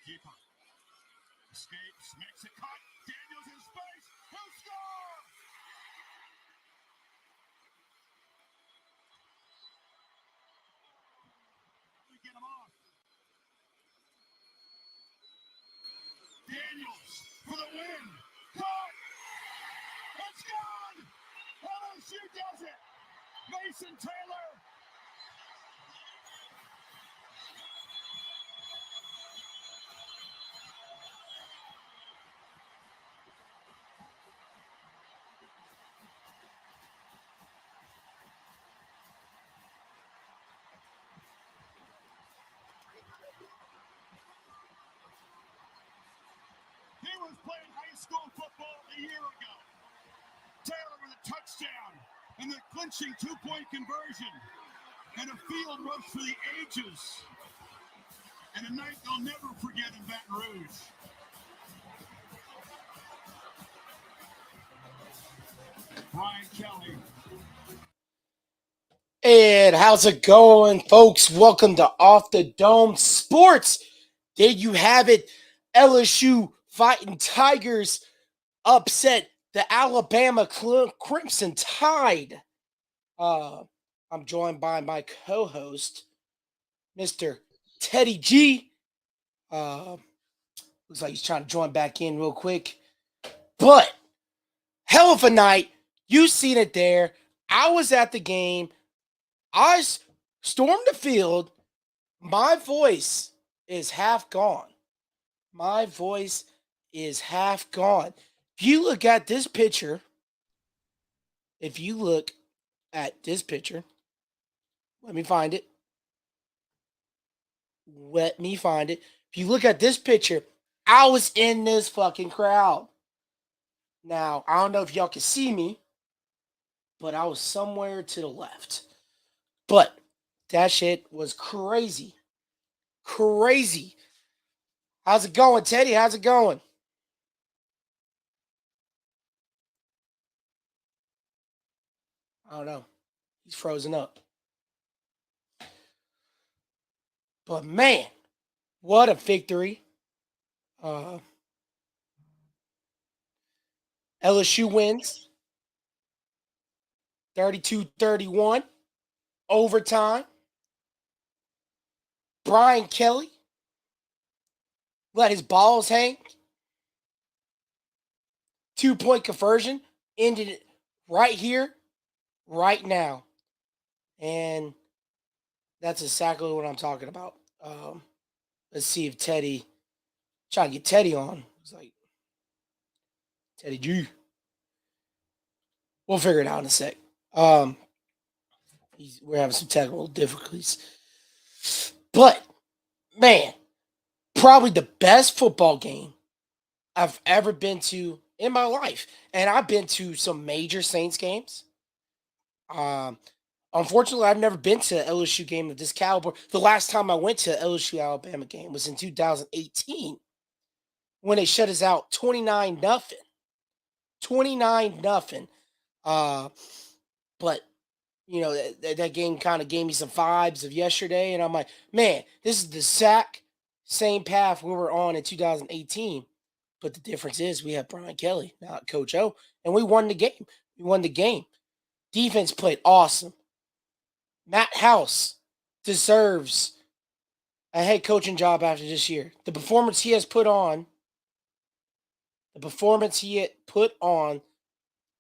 Keeper escapes, makes a cut. Daniels in space. He'll score! We get him off. Daniels for the win. Caught! It's gone! LSU does it! Mason Taylor! He was playing high school football a year ago. Taylor with a touchdown and the clinching two-point conversion and a field rush for the ages. And a night they'll never forget in Baton Rouge. Brian Kelly. And how's it going, folks? Welcome to Off the Dome Sports. There you have it. LSU Fighting Tigers upset the Alabama Crimson Tide. I'm joined by my co-host, Mr. Teddy G. Looks like he's trying to join back in real quick. But hell of a night. You seen it there. I was at the game. I stormed the field. My voice is half gone. My voice is half gone. If you look at this picture, let me find it. If you look at this picture, I was in this fucking crowd. Now, I don't know if y'all can see me, but I was somewhere to the left. But that shit was crazy. Crazy. How's it going, Teddy? How's it going? I don't know. He's frozen up. But man, what a victory. LSU wins 32-31. Overtime. Brian Kelly let his balls hang. 2-point conversion. Ended it right here, right now. And that's exactly what I'm talking about. Let's see if Teddy, trying to get Teddy on. It's like, Teddy G. We'll figure it out in a sec. We're having some technical difficulties. But, man, probably the best football game I've ever been to in my life. And I've been to some major Saints games. Unfortunately, I've never been to an LSU game of this caliber. The last time I went to an LSU Alabama game was in 2018 when they shut us out 29-0. 29-0. But, you know, that game kind of gave me some vibes of yesterday. And I'm like, man, this is the same path we were on in 2018. But the difference is we have Brian Kelly, not Coach O. And we won the game. Defense played awesome. Matt House deserves a head coaching job after this year. The performance he put on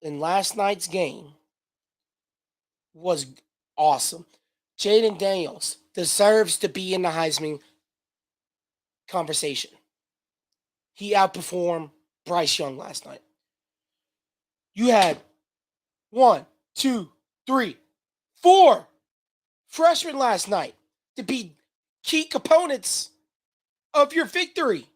in last night's game was awesome. Jaden Daniels deserves to be in the Heisman conversation. He outperformed Bryce Young last night. You had 1, 2, 3, 4 freshmen last night to be key components of your victory.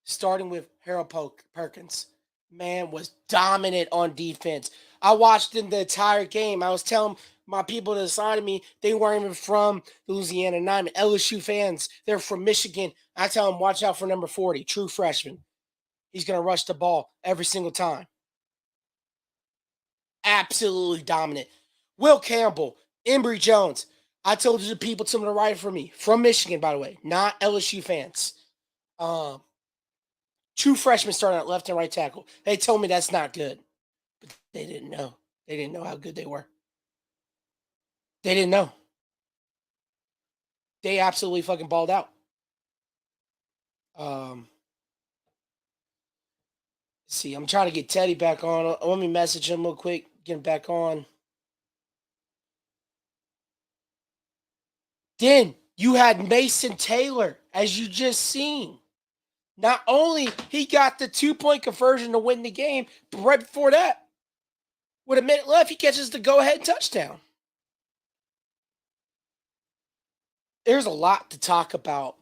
Starting with Harold Perkins. Man was dominant on defense. I watched in the entire game. I was telling my people to the side of me, they weren't even from Louisiana. And I'm LSU fans. They're from Michigan. I tell them, watch out for number 40, true freshman. He's going to rush the ball every single time. Absolutely dominant. Will Campbell, Embry Jones. I told the people to the right from me, from Michigan, by the way, not LSU fans. Two freshmen starting at left and right tackle. They told me that's not good, but they didn't know. They didn't know how good they were. They didn't know. They absolutely fucking balled out. See, I'm trying to get Teddy back on. Let me message him real quick. Get him back on. Then you had Mason Taylor, as you just seen. Not only he got the 2-point conversion to win the game, but right before that, with a minute left, he catches the go-ahead touchdown. There's a lot to talk about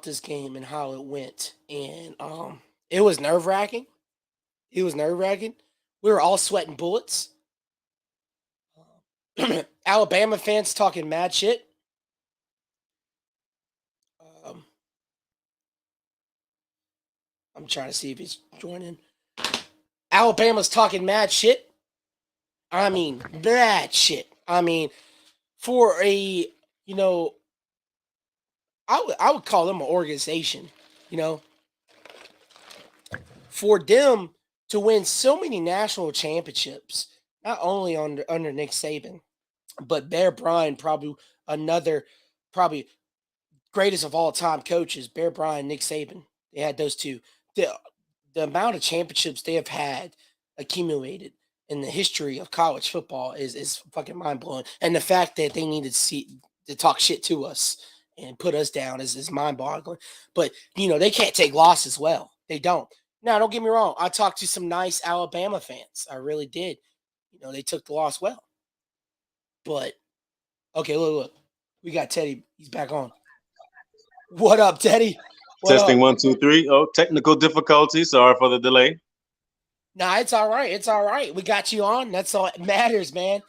this game and how it went, and it was nerve-wracking. It was nerve-wracking. We were all sweating bullets. Alabama fans talking mad shit. I'm trying to see if he's joining. Alabama's talking mad shit. I mean, mad shit. I mean, for a, I would call them an organization, for them to win so many national championships, not only under Nick Saban, but Bear Bryant, probably greatest of all time coaches, Bear Bryant, Nick Saban. They had those two. The amount of championships they have had accumulated in the history of college football is fucking mind blowing. And the fact that they needed to talk shit to us and put us down is mind boggling. But they can't take losses well. They don't. Now, don't get me wrong. I talked to some nice Alabama fans. I really did. They took the loss well. But okay, look. We got Teddy. He's back on. What up, Teddy? Testing 1, 2, 3. Oh, technical difficulty. Sorry for the delay. Nah, it's all right. It's all right. We got you on. That's all that matters, man.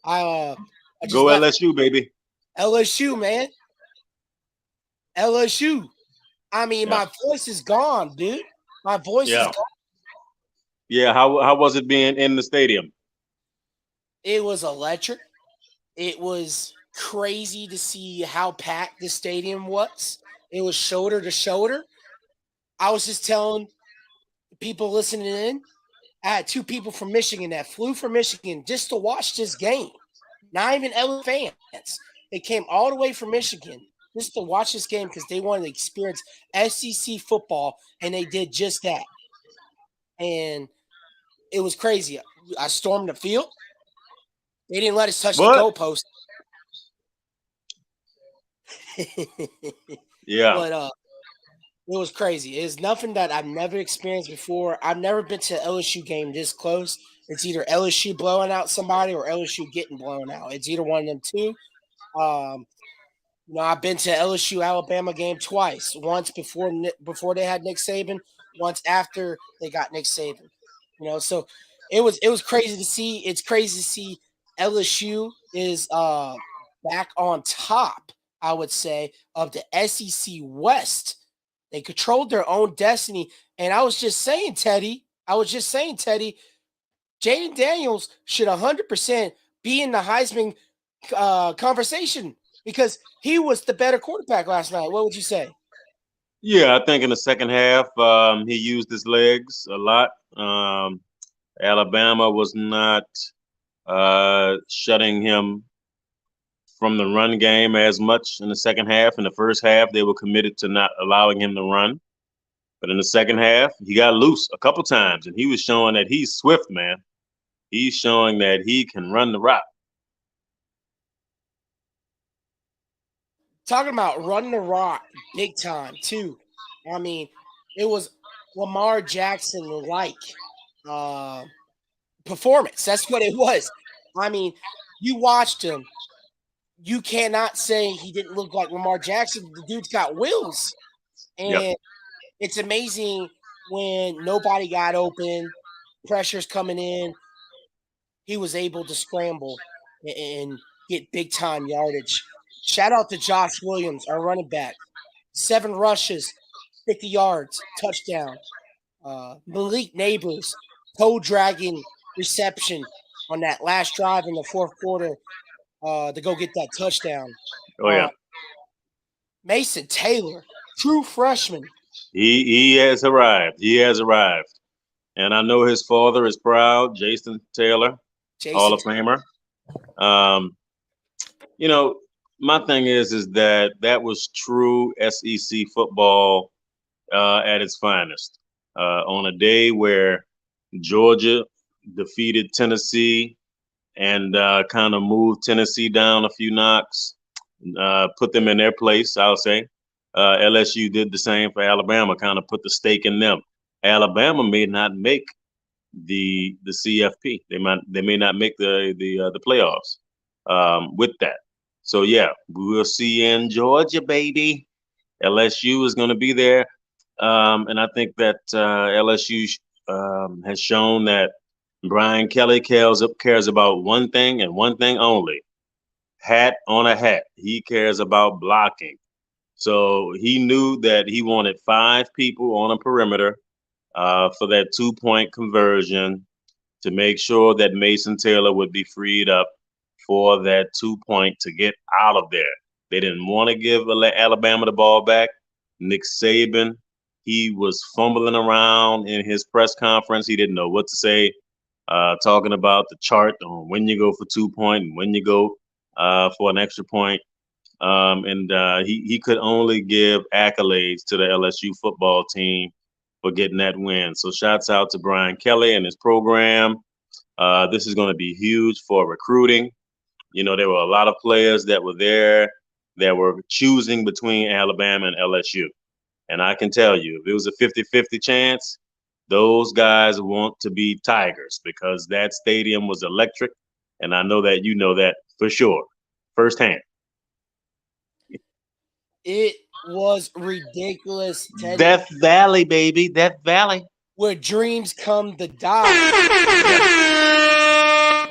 I just go LSU, baby. LSU, man. LSU. I mean, my voice is gone, dude. My voice is gone. Yeah, how was it being in the stadium? It was electric. It was crazy to see how packed the stadium was. It was shoulder to shoulder. I was just telling people listening in, I had two people from Michigan that flew from Michigan just to watch this game. Not even LA fans. They came all the way from Michigan just to watch this game because they wanted to experience SEC football, and they did just that. And it was crazy. I stormed the field. They didn't let us touch the goalpost. Yeah. But it was crazy. It's nothing that I've never experienced before. I've never been to an LSU game this close. It's either LSU blowing out somebody or LSU getting blown out. It's either one of them two. I've been to LSU Alabama game twice. Once before they had Nick Saban. Once after they got Nick Saban. So it was crazy to see. It's crazy to see LSU is back on top, I would say, of the SEC West. They controlled their own destiny. And I was just saying, Teddy, Jaden Daniels should 100% be in the Heisman conversation because he was the better quarterback last night. What would you say? Yeah, I think in the second half, he used his legs a lot. Alabama was not shutting him from the run game as much in the second half. In the first half, they were committed to not allowing him to run. But in the second half, he got loose a couple times, and he was showing that he's swift, man. He's showing that he can run the route. Talking about running the rock big time, too. I mean, it was Lamar Jackson-like performance. That's what it was. I mean, you watched him. You cannot say he didn't look like Lamar Jackson. The dude's got wheels. And it's amazing when nobody got open, pressure's coming in, he was able to scramble and get big-time yardage. Shout out to Josh Williams, our running back. 7 rushes, 50 yards, touchdown. Malik Neighbors, toe-dragging reception on that last drive in the fourth quarter. to go get that touchdown. Oh yeah, Mason Taylor, true freshman. he has arrived. He has arrived, and I know his father is proud. Jason Taylor, Hall Jason, of Famer. Um, you know, my thing is that was true SEC football at its finest. On a day where Georgia defeated Tennessee and kind of moved Tennessee down a few knocks, put them in their place, I'll say. LSU did the same for Alabama, kind of put the stake in them. Alabama may not make the CFP. They may not make the playoffs with that. So yeah, we will see you in Georgia, baby. LSU is going to be there, and I think that LSU has shown that Brian Kelly cares about one thing and one thing only: hat on a hat. He cares about blocking. So he knew that he wanted 5 people on a perimeter for that 2-point conversion to make sure that Mason Taylor would be freed up for that 2-point to get out of there. They didn't want to give Alabama the ball back. Nick Saban, he was fumbling around in his press conference. He didn't know what to say, talking about the chart on when you go for 2-point and when you go for an extra point. And he could only give accolades to the LSU football team for getting that win. So shouts out to Brian Kelly and his program. This is going to be huge for recruiting. You know, there were a lot of players that were there that were choosing between Alabama and LSU. And I can tell you, if it was a 50-50 chance, those guys want to be Tigers because that stadium was electric. And I know that you know that for sure, firsthand. it was ridiculous, Teddy. Death Valley, baby. Death Valley. Where dreams come to die.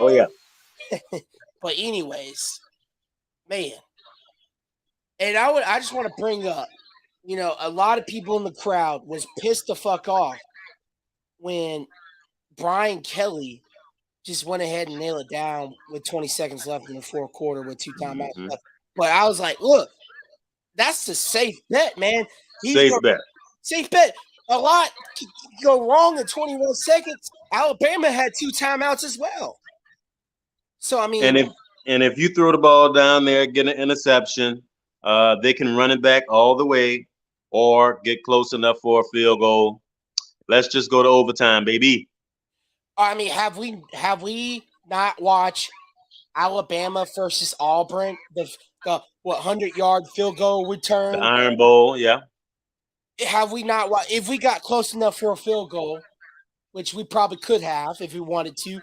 Oh, yeah. But anyways, man. And I just want to bring up, you know, a lot of people in the crowd was pissed the fuck off when Brian Kelly just went ahead and nailed it down with 20 seconds left in the fourth quarter with 2 timeouts left. But I was like, look, that's a safe bet, man. Safe bet. Safe bet. A lot could go wrong in 21 seconds. Alabama had 2 timeouts as well. So, I mean. And if you throw the ball down there, get an interception, they can run it back all the way or get close enough for a field goal. Let's just go to overtime, baby. I mean, have we not watched Alabama versus Auburn, the 100-yard field goal return? The Iron Bowl, yeah. Have we not watched? If we got close enough for a field goal, which we probably could have if we wanted to,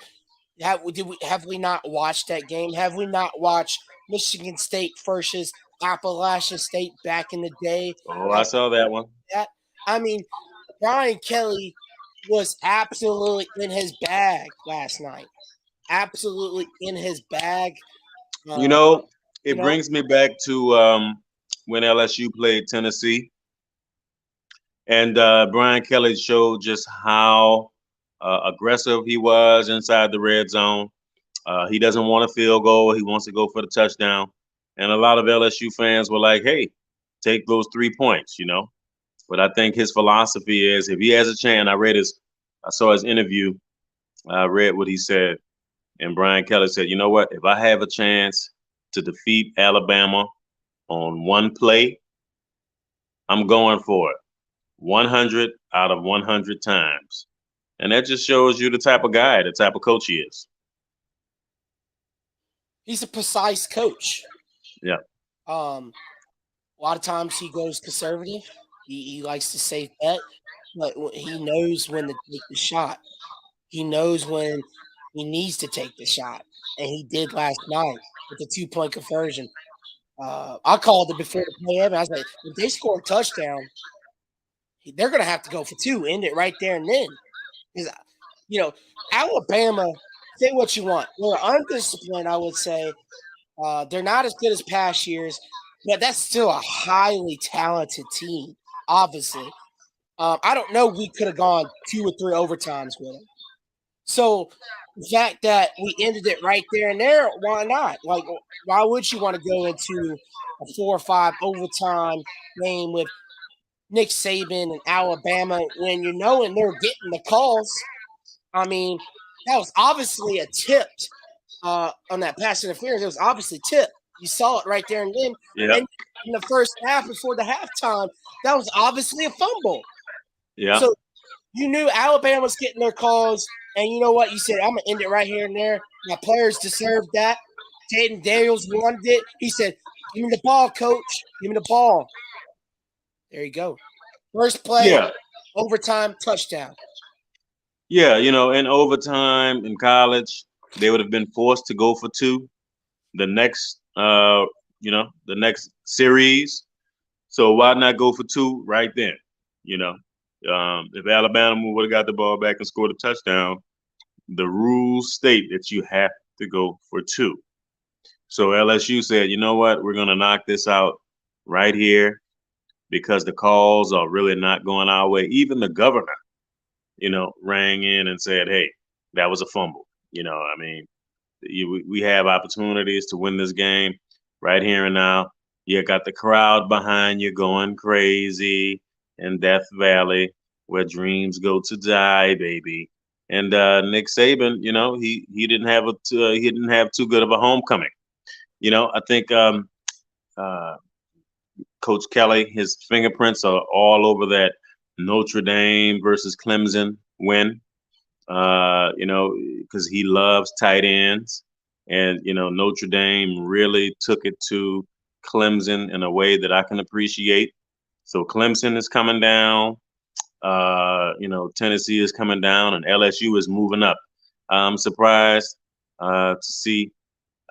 have we not watched that game? Have we not watched Michigan State versus Appalachian State back in the day? Oh, I saw that one. I mean, Brian Kelly was absolutely in his bag last night. Absolutely in his bag. It brings me back to when LSU played Tennessee. And Brian Kelly showed just how aggressive he was inside the red zone. He doesn't want a field goal. He wants to go for the touchdown. And a lot of LSU fans were like, hey, take those 3 points, you know. But I think his philosophy is if he has a chance, I saw his interview, I read what he said. And Brian Kelly said, you know what, if I have a chance to defeat Alabama on one play, I'm going for it 100 out of 100 times. And that just shows you the type of guy, the type of coach he is. He's a precise coach. Yeah. A lot of times he goes conservative. He likes to safe bet, but he knows when to take the shot. He knows when he needs to take the shot, and he did last night with the 2-point conversion. I called it before the play. I was like, if they score a touchdown, they're going to have to go for 2, end it right there and then. Because, you know, Alabama, say what you want. They're undisciplined, I would say. They're not as good as past years, but that's still a highly talented team, obviously. I don't know. We could have gone 2 or 3 overtimes with them. So the fact that we ended it right there and there, why not? Like, why would you want to go into a 4 or 5 overtime game with Nick Saban and Alabama when you know and they're getting the calls? I mean, that was obviously a tipped on that pass interference. It was obviously tipped. You saw it right there and then. Yeah, And in the first half before the halftime, that was obviously a fumble. yeah, So you knew Alabama was getting their calls, and you know what? You said, I'm going to end it right here and there. My players deserve that. Jaden Daniels wanted it. He said, give me the ball, coach. Give me the ball. There you go. First play, yeah, overtime, touchdown. yeah. In overtime in college, they would have been forced to go for two. The next, the next series. So why not go for two right then? You know, if Alabama would have got the ball back and scored a touchdown, the rules state that you have to go for two. So LSU said, you know what, we're going to knock this out right here because the calls are really not going our way. Even the governor, rang in and said, hey, that was a fumble. I mean, we have opportunities to win this game right here and now. You got the crowd behind you going crazy in Death Valley, where dreams go to die, baby. And Nick Saban, he didn't have too good of a homecoming. I think uh, Coach Kelly, his fingerprints are all over that Notre Dame versus Clemson win. Because he loves tight ends. And, Notre Dame really took it to Clemson in a way that I can appreciate. So Clemson is coming down. Tennessee is coming down, and LSU is moving up. I'm surprised to see.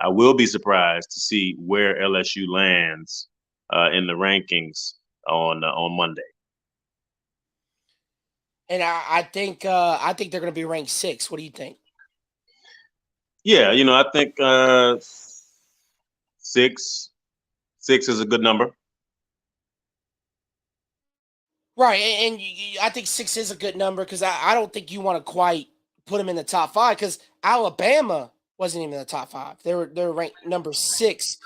I will be surprised to see where LSU lands in the rankings on Monday. And I think they're going to be ranked 6. What do you think? Yeah, I think six is a good number. Right, and I think 6 is a good number because I don't think you want to quite put them in the top 5 because Alabama wasn't even in the top 5. They're ranked number 6.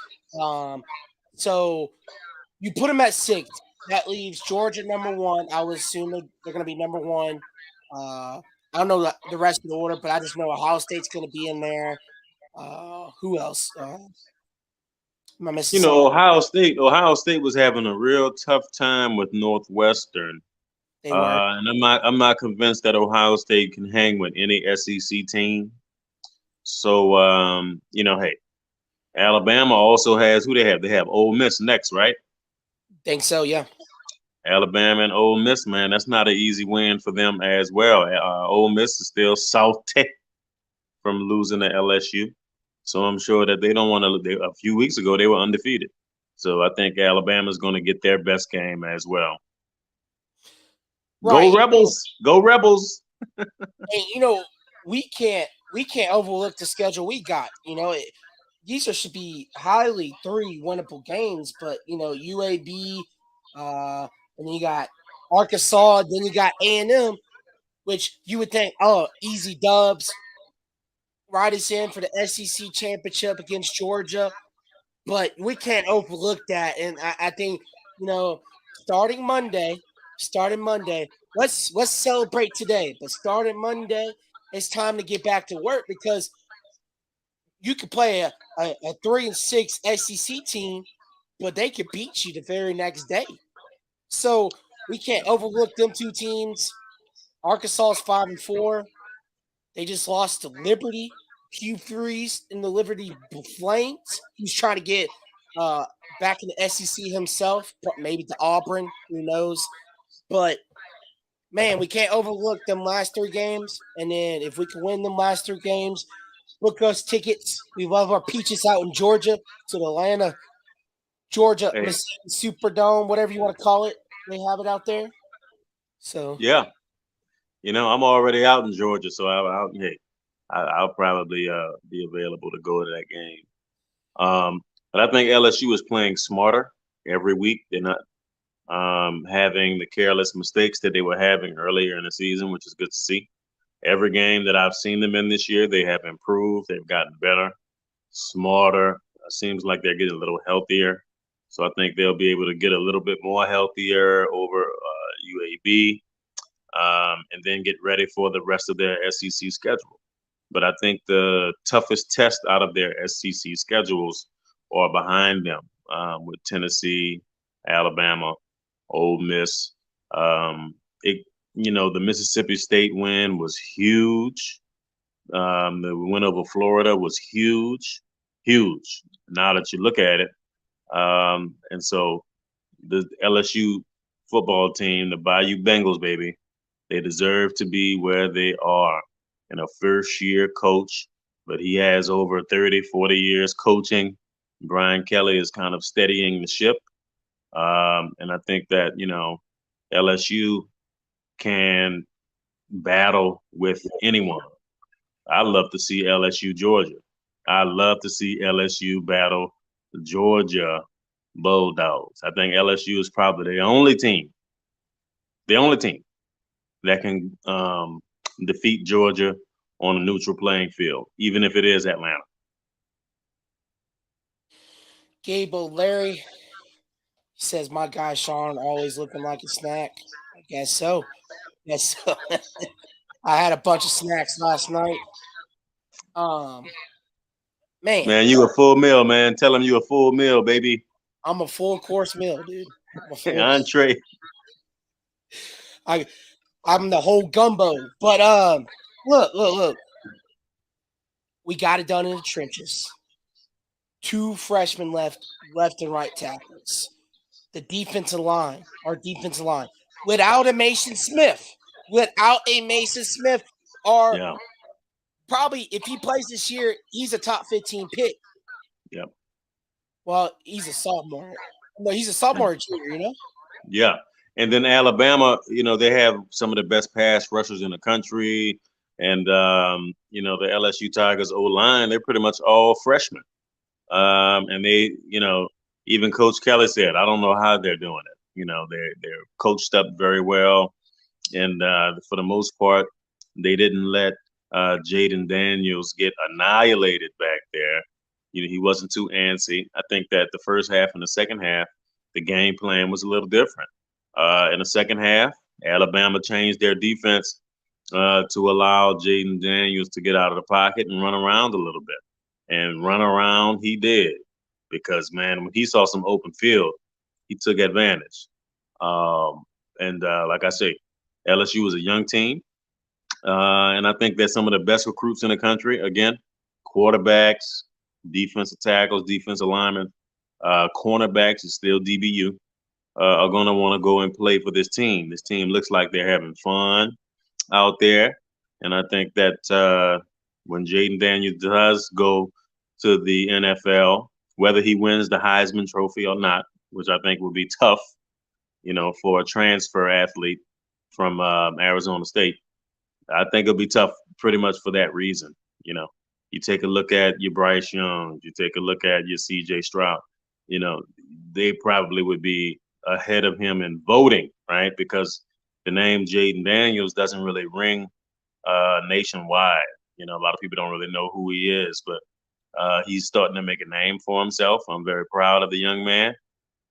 So you put them at 6. That leaves Georgia number 1. I would assume they're going to be number 1. I don't know the rest of the order, but I just know Ohio State's going to be in there. Who else? Am I missing something? Ohio State was having a real tough time with Northwestern. They were. And I'm not convinced that Ohio State can hang with any SEC team. So hey, Alabama also has who they have. They have Ole Miss next, right? Think so, yeah. Alabama and Ole Miss, man, that's not an easy win for them as well. Ole Miss is still salty from losing to LSU. So I'm sure that they don't want to. A few weeks ago, they were undefeated. So I think Alabama's going to get their best game as well. Right. Go Rebels! Go Rebels! And we can't overlook the schedule we got. These should be highly 3 winnable games, but UAB, and then you got Arkansas, then you got A&M, which you would think, oh, easy dubs. Ride us in for the SEC championship against Georgia, but we can't overlook that. And I think starting Monday, let's celebrate today. But starting Monday, it's time to get back to work because you could play a 3-6 SEC team, but they could beat you the very next day. So we can't overlook them 2 teams. Arkansas is 5-4. They just lost to Liberty. Q3's in the Liberty Flames. He's trying to get back in the SEC himself, maybe to Auburn. Who knows? But man, we can't overlook them last 3 games. And then if we can win them last 3 games, book us tickets. We love our peaches out in Georgia to the Atlanta, Georgia Superdome, whatever you want to call it. They have it out there. So yeah, I'm already out in Georgia, so I'll probably be available to go to that game. But I think LSU is playing smarter every week. They're not having the careless mistakes that they were having earlier in the season, which is good to see. Every game that I've seen them in this year, they have improved. They've gotten better, smarter. It seems like they're getting a little healthier. So I think they'll be able to get a little bit more healthier over UAB, and then get ready for the rest of their SEC schedule. But I think the toughest test out of their SEC schedules are behind them, with Tennessee, Alabama, Ole Miss. It, the Mississippi State win was huge. The win over Florida was huge, huge. Now that you look at it, and so the LSU football team, the Bayou Bengals, baby, they deserve to be where they are. And a first-year coach, but he has over 30, 40 years coaching. Brian Kelly is kind of steadying the ship. And I think that, LSU can battle with anyone. I love to see LSU Georgia. I love to see LSU battle the Georgia Bulldogs. I think LSU is probably the only team that can defeat Georgia on a neutral playing field, even if it is Atlanta. Gable Larry says, my guy Sean always looking like a snack. I guess so. I had a bunch of snacks last night. Man, you a full meal, man. Tell him you a full meal, baby. I'm a full course meal, dude. Entree. I'm the whole gumbo. But look. We got it done in the trenches. 2 freshmen left and right tackles. The defensive line, our defensive line, without a Mason Smith, probably if he plays this year, he's a top 15 pick. Yep. Well, he's a sophomore. No, he's a sophomore junior, Yeah. And then Alabama, they have some of the best pass rushers in the country. And, the LSU Tigers O-line, they're pretty much all freshmen. And they, even Coach Kelly said, I don't know how they're doing it. They're coached up very well. And for the most part, they didn't let Jaden Daniels get annihilated back there. He wasn't too antsy. I think that the first half and the second half, the game plan was a little different. In the second half, Alabama changed their defense to allow Jaden Daniels to get out of the pocket and run around a little bit. And run around he did, because, man, when he saw some open field, he took advantage. Like I say, LSU was a young team. And I think they're some of the best recruits in the country. Again, quarterbacks, defensive tackles, defensive linemen, cornerbacks is still DBU, are going to want to go and play for this team. This team looks like they're having fun out there. And I think that when Jaden Daniels does go to the NFL, whether he wins the Heisman Trophy or not, which I think would be tough, for a transfer athlete from Arizona State, I think it'll be tough pretty much for that reason. You take a look at your Bryce Young, you take a look at your CJ Stroud, they probably would be ahead of him in voting, right? Because the name Jaden Daniels doesn't really ring nationwide. A lot of people don't really know who he is, but he's starting to make a name for himself. I'm very proud of the young man.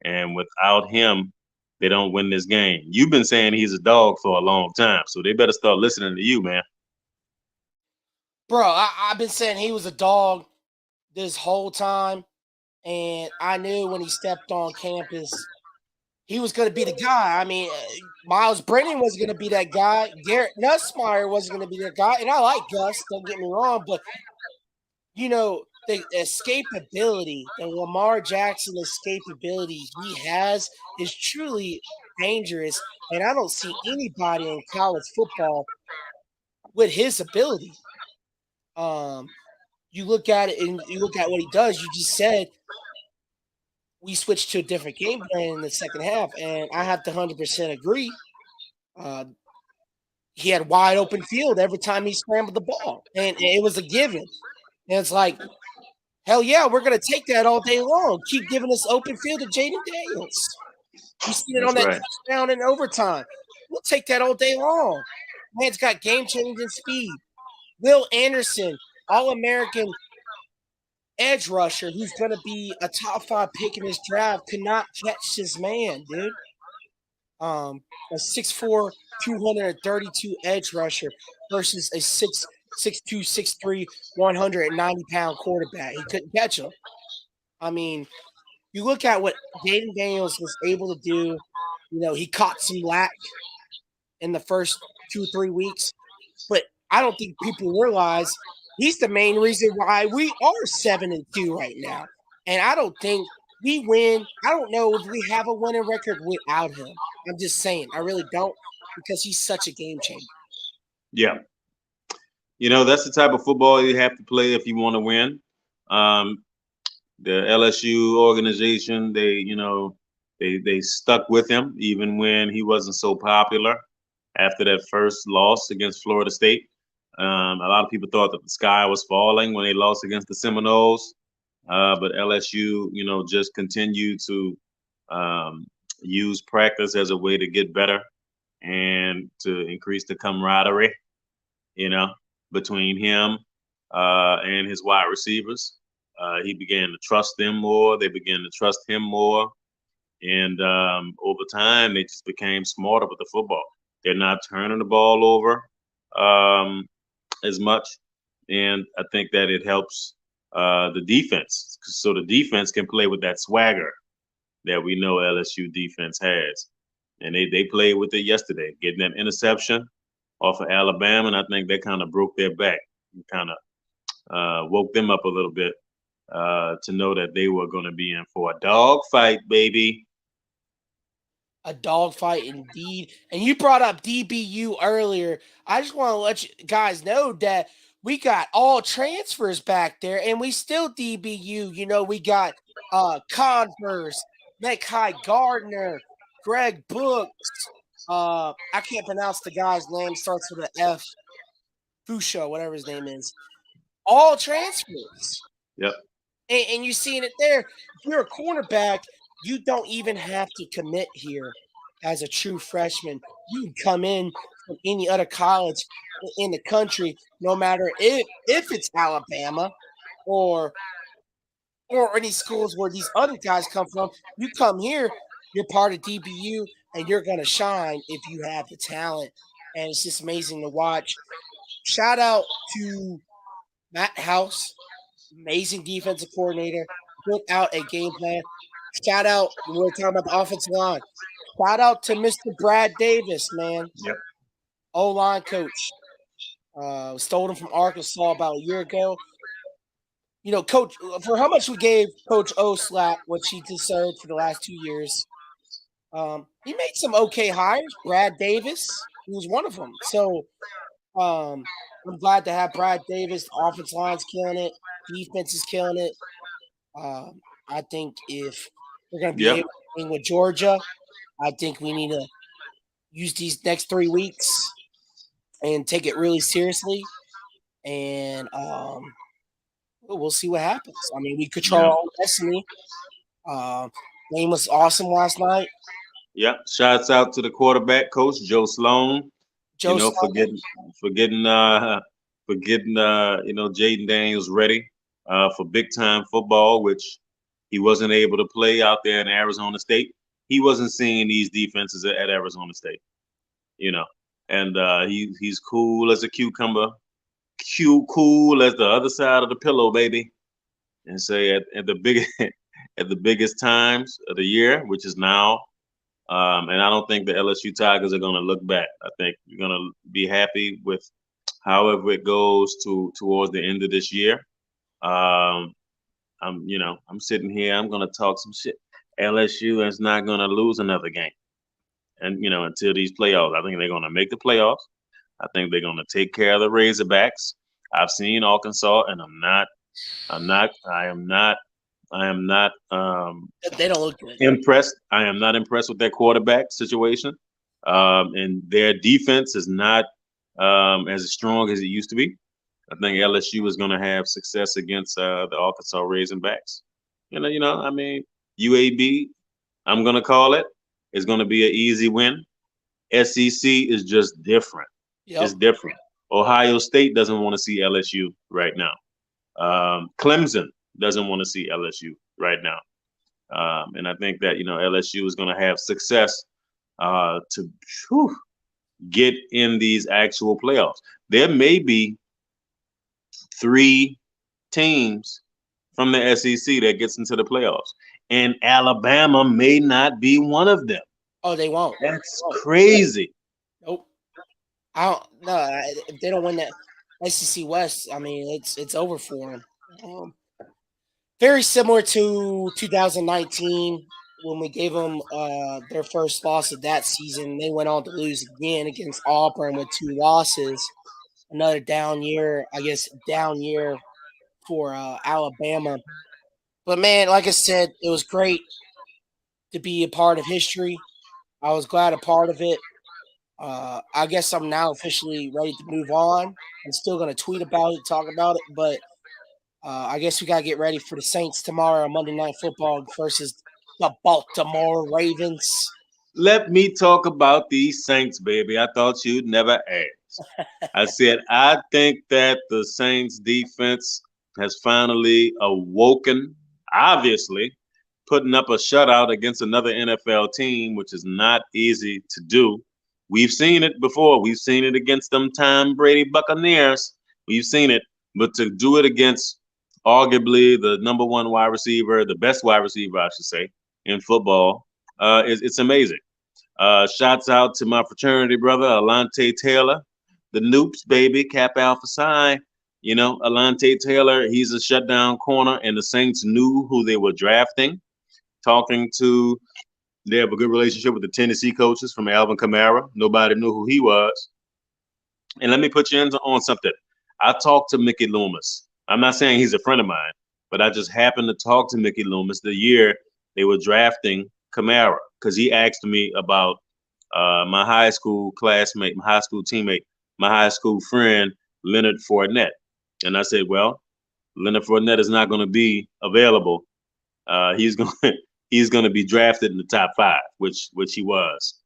And without him, they don't win this game. You've been saying he's a dog for a long time, so they better start listening to you, man. Bro, I've been saying he was a dog this whole time, and I knew when he stepped on campus, he was going to be the guy. I mean, Miles Brennan was going to be that guy. Garrett Nussmeier was going to be that guy. And I like Gus, don't get me wrong, but, the escapability, the Lamar Jackson escapability he has is truly dangerous. And I don't see anybody in college football with his ability. You look at it and you look at what he does. You just said we switched to a different game plan in the second half, and I have to 100% agree. He had wide open field every time he scrambled the ball, and it was a given. And it's like, hell yeah, we're going to take that all day long. Keep giving us open field to Jaden Daniels. We seen it on that touchdown in overtime. We'll take that all day long. Man's got game-changing speed. Will Anderson, All-American edge rusher, who's going to be a top 5 pick in this draft, could not catch this man, dude. A 6'4", 232 edge rusher versus a 6'2", 6'3", 190-pound quarterback. He couldn't catch him. I mean, you look at what Jaden Daniels was able to do. You know, he caught some lack in the first 2 or 3 weeks, but I don't think people realize he's the main reason why we are 7-2 right now. And I don't think we win. I don't know if we have a winning record without him. I'm just saying, I really don't, because he's such a game changer. Yeah. You know, that's the type of football you have to play if you want to win. The LSU organization, they stuck with him even when he wasn't so popular after that first loss against Florida State. A lot of people thought that the sky was falling when they lost against the Seminoles. But LSU, just continued to use practice as a way to get better and to increase the camaraderie, between him and his wide receivers. He began to trust them more. They began to trust him more. And over time, they just became smarter with the football. They're not turning the ball over as much. And I think that it helps the defense. So the defense can play with that swagger that we know LSU defense has. And they played with it yesterday, getting that interception off of Alabama. And I think that kind of broke their back and kind of woke them up a little bit to know that they were going to be in for a dog fight, baby. A dogfight indeed. And you brought up DBU earlier. I just want to let you guys know that we got all transfers back there, and we still DBU. We got Converse, Mekai Gardner, Greg Brooks. I can't pronounce the guy's name. Starts with an F. Fusho, whatever his name is. All transfers. Yep. And you're seeing it there. If you're a cornerback, you don't even have to commit here as a true freshman. You can come in from any other college in the country, no matter if it's Alabama or any schools where these other guys come from. You come here, you're part of DBU, and you're going to shine if you have the talent. And it's just amazing to watch. Shout out to Matt House, amazing defensive coordinator, put out a game plan. Shout out, we're talking about the offensive line. Shout out to Mr. Brad Davis, man. Yep. O-line coach. Stole him from Arkansas about a year ago. Coach, for how much we gave Coach O slack, which he deserved for the last 2 years, he made some okay hires. Brad Davis, he was one of them. So I'm glad to have Brad Davis. The offensive line's killing it. Defense is killing it. I think if we're going to be able to win with Georgia, I think we need to use these next 3 weeks and take it really seriously. And we'll see what happens. I mean, we control our own destiny. Game was awesome last night. Yeah. Shouts out to the quarterback coach, Joe Sloan. For getting Jaden Daniels ready for big time football, which he wasn't able to play out there in Arizona State. He wasn't seeing these defenses at Arizona State, and he's cool as a cucumber, cool as the other side of the pillow, baby. And say at the biggest times of the year, which is now. And I don't think the LSU Tigers are going to look back. I think you're going to be happy with however it goes towards the end of this year. I'm sitting here. I'm going to talk some shit. LSU is not going to lose another game, and until these playoffs. I think they're going to make the playoffs. I think they're going to take care of the Razorbacks. I've seen Arkansas, and I am not they don't look good. Impressed. I am not impressed with their quarterback situation. And their defense is not as strong as it used to be. I think LSU is going to have success against the Arkansas Razorbacks. UAB, I'm going to call it, is going to be an easy win. SEC is just different. It's different. Ohio State doesn't want to see LSU right now. Clemson doesn't want to see LSU right now. And I think that, LSU is going to have success to get in these actual playoffs. There may be 3 teams from the SEC that gets into the playoffs, and Alabama may not be one of them. Oh, they won't. That's crazy. Nope. I don't. No, if they don't win that SEC West, I mean, it's over for them. Very similar to 2019 when we gave them their first loss of that season. They went on to lose again against Auburn with 2 losses. Another down year, I guess, for Alabama. But man, like I said, it was great to be a part of history. I was glad a part of it. I guess I'm now officially ready to move on. I'm still going to tweet about it, talk about it, but I guess we got to get ready for the Saints tomorrow, Monday Night Football versus the Baltimore Ravens. Let me talk about these Saints, baby. I thought you'd never ask. I said, I think that the Saints defense has finally awoken, obviously, putting up a shutout against another NFL team, which is not easy to do. We've seen it before. We've seen it against them Tom Brady Buccaneers. We've seen it. But to do it against arguably the number 1 wide receiver, the best wide receiver, I should say, in football, it's amazing. Shouts out to my fraternity brother, Alante Taylor, the Noops, baby, Kappa Alpha Psi. Alante Taylor, he's a shutdown corner, and the Saints knew who they were drafting. They have a good relationship with the Tennessee coaches from Alvin Kamara. Nobody knew who he was. And let me put you on something. I talked to Mickey Loomis. I'm not saying he's a friend of mine, but I just happened to talk to Mickey Loomis the year they were drafting Kamara, because he asked me about my high school classmate, my high school teammate, my high school friend, Leonard Fournette. And I said, well, Leonard Fournette is not going to be available. He's going to be drafted in the top 5, which he was.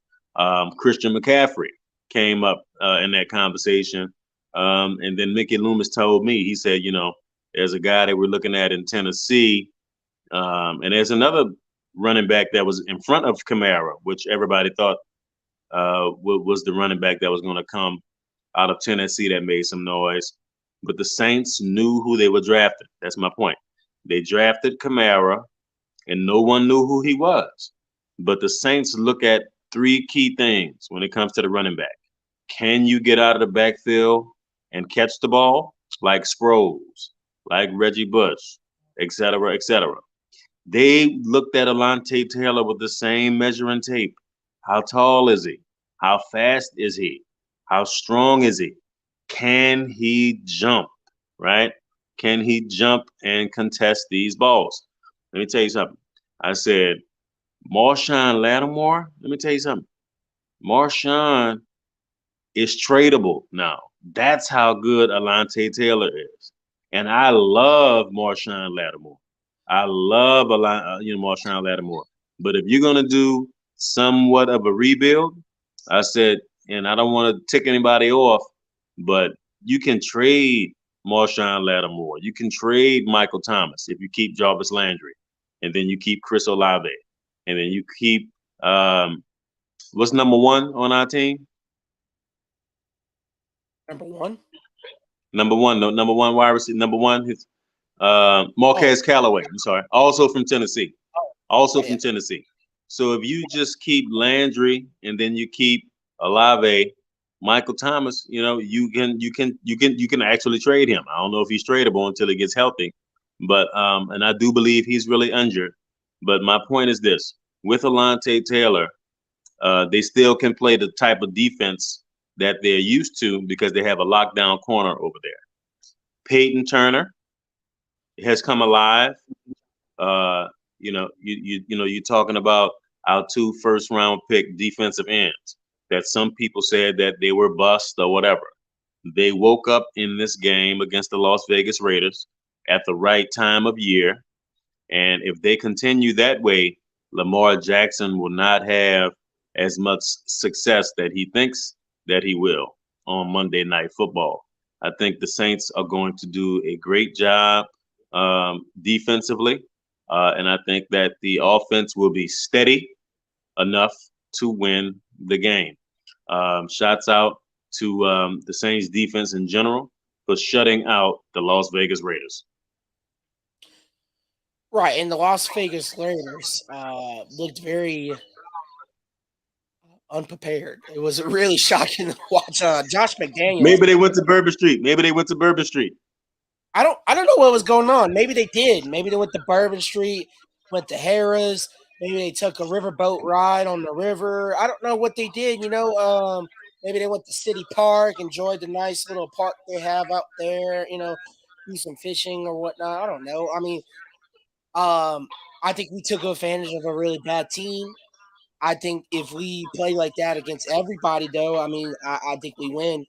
Christian McCaffrey came up in that conversation. And then Mickey Loomis told me, he said, there's a guy that we're looking at in Tennessee. And there's another running back that was in front of Kamara, which everybody thought was the running back that was going to come out of Tennessee that made some noise. But the Saints knew who they were drafting. That's my point. They drafted Kamara, and no one knew who he was. But the Saints look at 3 key things when it comes to the running back. Can you get out of the backfield and catch the ball? Like Sproles, like Reggie Bush, et cetera, et cetera. They looked at Alante Taylor with the same measuring tape. How tall is he? How fast is he? How strong is he? Can he jump, right? Can he jump and contest these balls? Let me tell you something. I said, Marshawn Lattimore, let me tell you something. Marshawn is tradable now. That's how good Alante Taylor is. And I love Marshawn Lattimore. I love Marshawn Lattimore. But if you're going to do somewhat of a rebuild, I said, and I don't want to tick anybody off, but you can trade Marshawn Lattimore. You can trade Michael Thomas if you keep Jarvis Landry. And then you keep Chris Olave. And then you keep, what's number 1 on our team? Number 1? Number 1, no, number 1 wide receiver. Number 1 is Marquez Callaway. I'm sorry. Also from Tennessee. From Tennessee. So if you just keep Landry and then you keep Olave, Michael Thomas, you can actually trade him. I don't know if he's tradable until he gets healthy, but and I do believe he's really injured. But my point is this: with Alante Taylor, they still can play the type of defense that they're used to because they have a lockdown corner over there. Peyton Turner has come alive. You're talking about our 2 first-round pick defensive ends that some people said that they were bust or whatever. They woke up in this game against the Las Vegas Raiders at the right time of year. And if they continue that way, Lamar Jackson will not have as much success that he thinks that he will. on Monday Night Football. I think the Saints are going to do a great job defensively, and I think that the offense will be steady enough to win the game. Shots out to the Saints defense in general for shutting out the Las Vegas Raiders. Right, and the Las Vegas Raiders looked very unprepared. It was really shocking to watch Josh McDaniels. Maybe they went to Bourbon Street. I don't know what was going on. Maybe they did. Maybe they went to Bourbon Street, went to Harrah's. Maybe they took a riverboat ride on the river. I don't know what they did. Maybe they went to City Park, enjoyed the nice little park they have out there. Do some fishing or whatnot. I don't know. I mean, I think we took advantage of a really bad team. I think if we play like that against everybody, though, I mean, I think we win.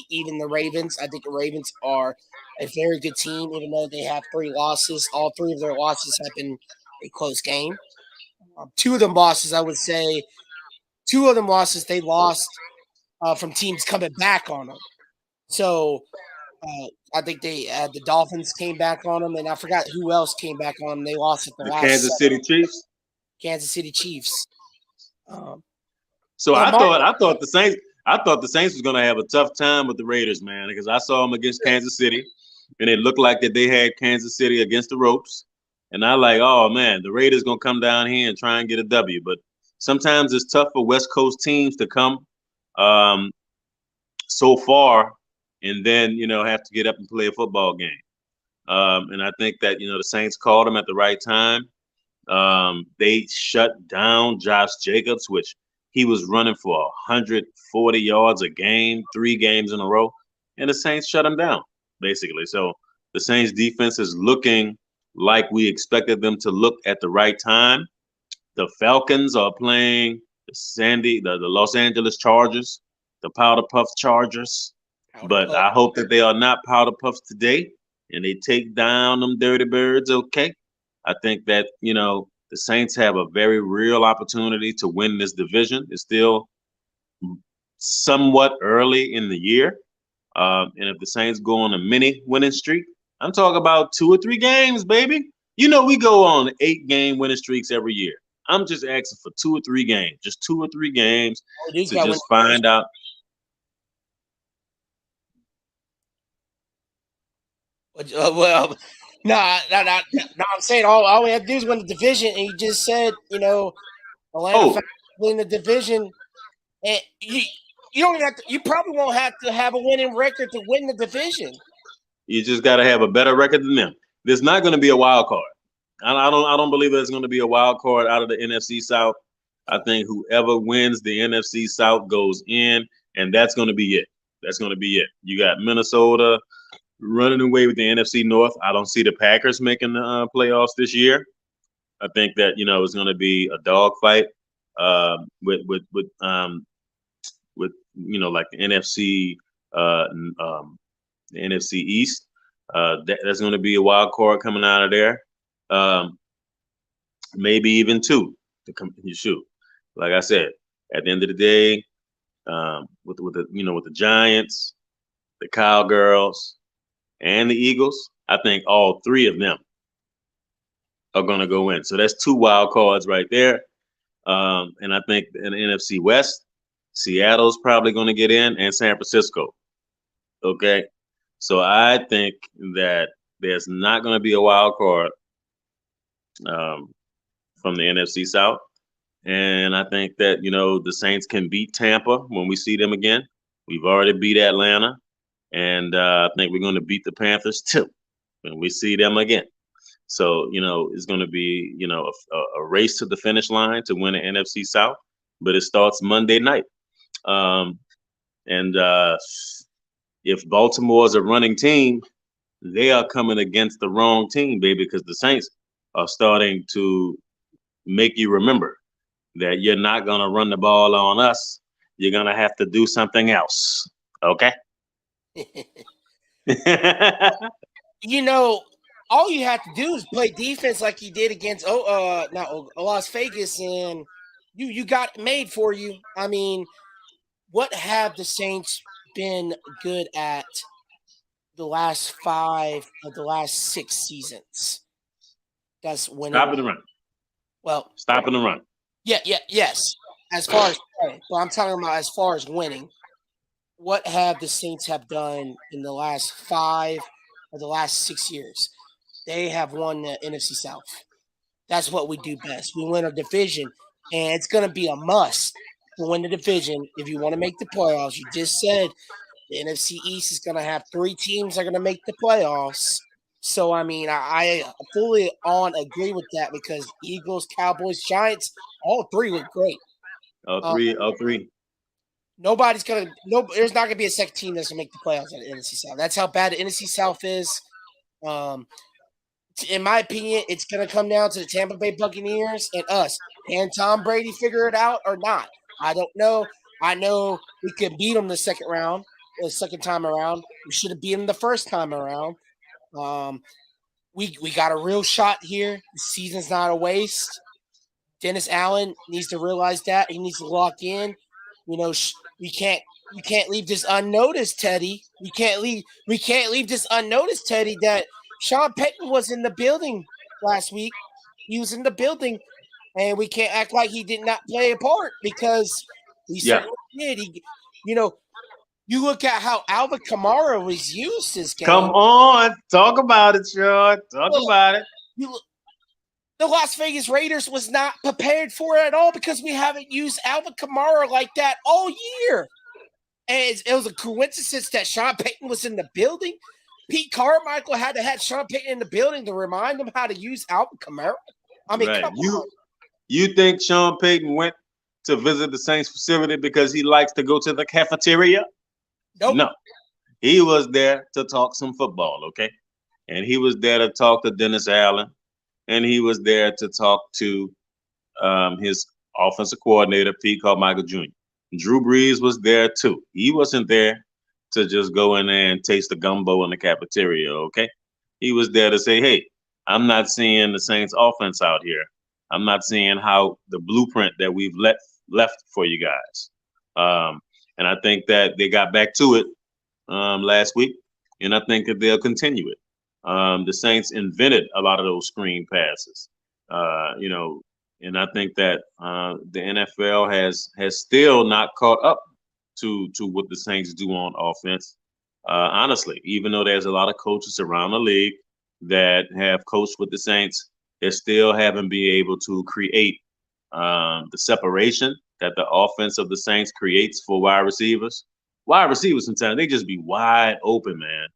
Even the Ravens, I think the Ravens are a very good team, even though they have 3 losses. All 3 of their losses have been a close game. 2 of them losses, I would say, 2 of them losses they lost from teams coming back on them. So I think the Dolphins came back on them, and I forgot who else came back on them. They lost at the last Kansas City Chiefs. Kansas City Chiefs. So I thought the Saints was going to have a tough time with the Raiders, man, because I saw them against Kansas City, and it looked like that they had Kansas City against the ropes. And I like, oh man, the Raiders going to come down here and try and get a W. But sometimes it's tough for West Coast teams to come so far and then have to get up and play a football game. And I think that the Saints called them at the right time. They shut down Josh Jacobs, which he was running for 140 yards a game, 3 games in a row, and the Saints shut him down, basically. So the Saints defense is looking like we expected them to look at the right time. The Falcons are playing the Los Angeles Chargers, the Powder Puff Chargers. But I hope that they are not Powder Puffs today and they take down them Dirty Birds, okay? I think that, the Saints have a very real opportunity to win this division. It's still somewhat early in the year. And if the Saints go on a mini winning streak, I'm talking about 2 or 3 games, baby. We go on 8-game winning streaks every year. I'm just asking for 2 or 3 games, just 2 or 3 games to just find out. Well, no, I'm saying all we have to do is win the division, and you just said, Atlanta Falcons win the division, and you don't even have to. You probably won't have to have a winning record to win the division. You just got to have a better record than them. There's not going to be a wild card. I don't believe there's going to be a wild card out of the NFC South. I think whoever wins the NFC South goes in, and that's going to be it. That's going to be it. You got Minnesota running away with the NFC North. I don't see the Packers making the playoffs this year. I think that it's going to be a dogfight with like the NFC East. That's going to be a wild card coming out of there. Maybe even 2 to come. Shoot, like I said, at the end of the day, with the Giants, the Cowgirls, and the Eagles, I think all 3 of them are going to go in. So that's 2 wild cards right there. And I think in the NFC West, Seattle's probably going to get in, and San Francisco. Okay. So I think that there's not going to be a wild card from the NFC South. And I think that, the Saints can beat Tampa when we see them again. We've already beat Atlanta. And I think we're going to beat the Panthers too when we see them again. So, it's going to be, a race to the finish line to win the NFC South. But it starts Monday night. If Baltimore's a running team, they are coming against the wrong team, baby, because the Saints are starting to make you remember that you're not going to run the ball on us. You're going to have to do something else. Okay? All you have to do is play defense like you did against Las Vegas, and you got it made for you. I mean, what have the Saints been good at the last 5 of the last 6 seasons. That's winning. Stopping the run. Well, Stopping the run. Yes. As far as play, but I'm talking about as far as winning. What have the Saints have done in the last 5 of the last 6 years? They have won the NFC South. That's what we do best. We win a division, and it's going to be a must to win the division if you want to make the playoffs. You just said the NFC East is going to have 3 teams that are going to make the playoffs. So, I mean, I fully agree with that because Eagles, Cowboys, Giants, all 3 look great. All three. Nobody's going to – there's not going to be a second team that's going to make the playoffs at the NFC South. That's how bad the NFC South is. In my opinion, it's going to come down to the Tampa Bay Buccaneers and us. Can Tom Brady figure it out or not? I don't know. I know we can beat them the second time around. We should have beat them the first time around. We got a real shot here. The season's not a waste. Dennis Allen needs to realize that. He needs to lock in. You know, we can't leave this unnoticed, Teddy. We can't leave this unnoticed, Teddy, that Sean Payton was in the building last week. He was in the building, and we can't act like he did not play a part because he certainly did. You look at how Alvin Kamara was used this game. Come on. Talk about it, Sean. Talk about it. The Las Vegas Raiders was not prepared for it at all because we haven't used Alvin Kamara like that all year. And it was a coincidence that Sean Payton was in the building. Pete Carmichael had to have Sean Payton in the building to remind him how to use Alvin Kamara. I mean, come on. You think Sean Payton went to visit the Saints facility because he likes to go to the cafeteria? Nope. No. He was there to talk some football, okay? And he was there to talk to Dennis Allen. And he was there to talk to his offensive coordinator, Pete Carmichael Jr. Drew Brees was there too. He wasn't there to just go in there and taste the gumbo in the cafeteria, okay? He was there to say, hey, I'm not seeing the Saints offense out here. I'm not seeing how the blueprint that we've left for you guys. And I think that they got back to it last week, and I think that they'll continue it. The Saints invented a lot of those screen passes, and I think that the NFL has still not caught up to what the Saints do on offense. Honestly, even though there's a lot of coaches around the league that have coached with the Saints, they still haven't been able to create the separation that the offense of the Saints creates for wide receivers. Wide receivers sometimes they just be wide open, man.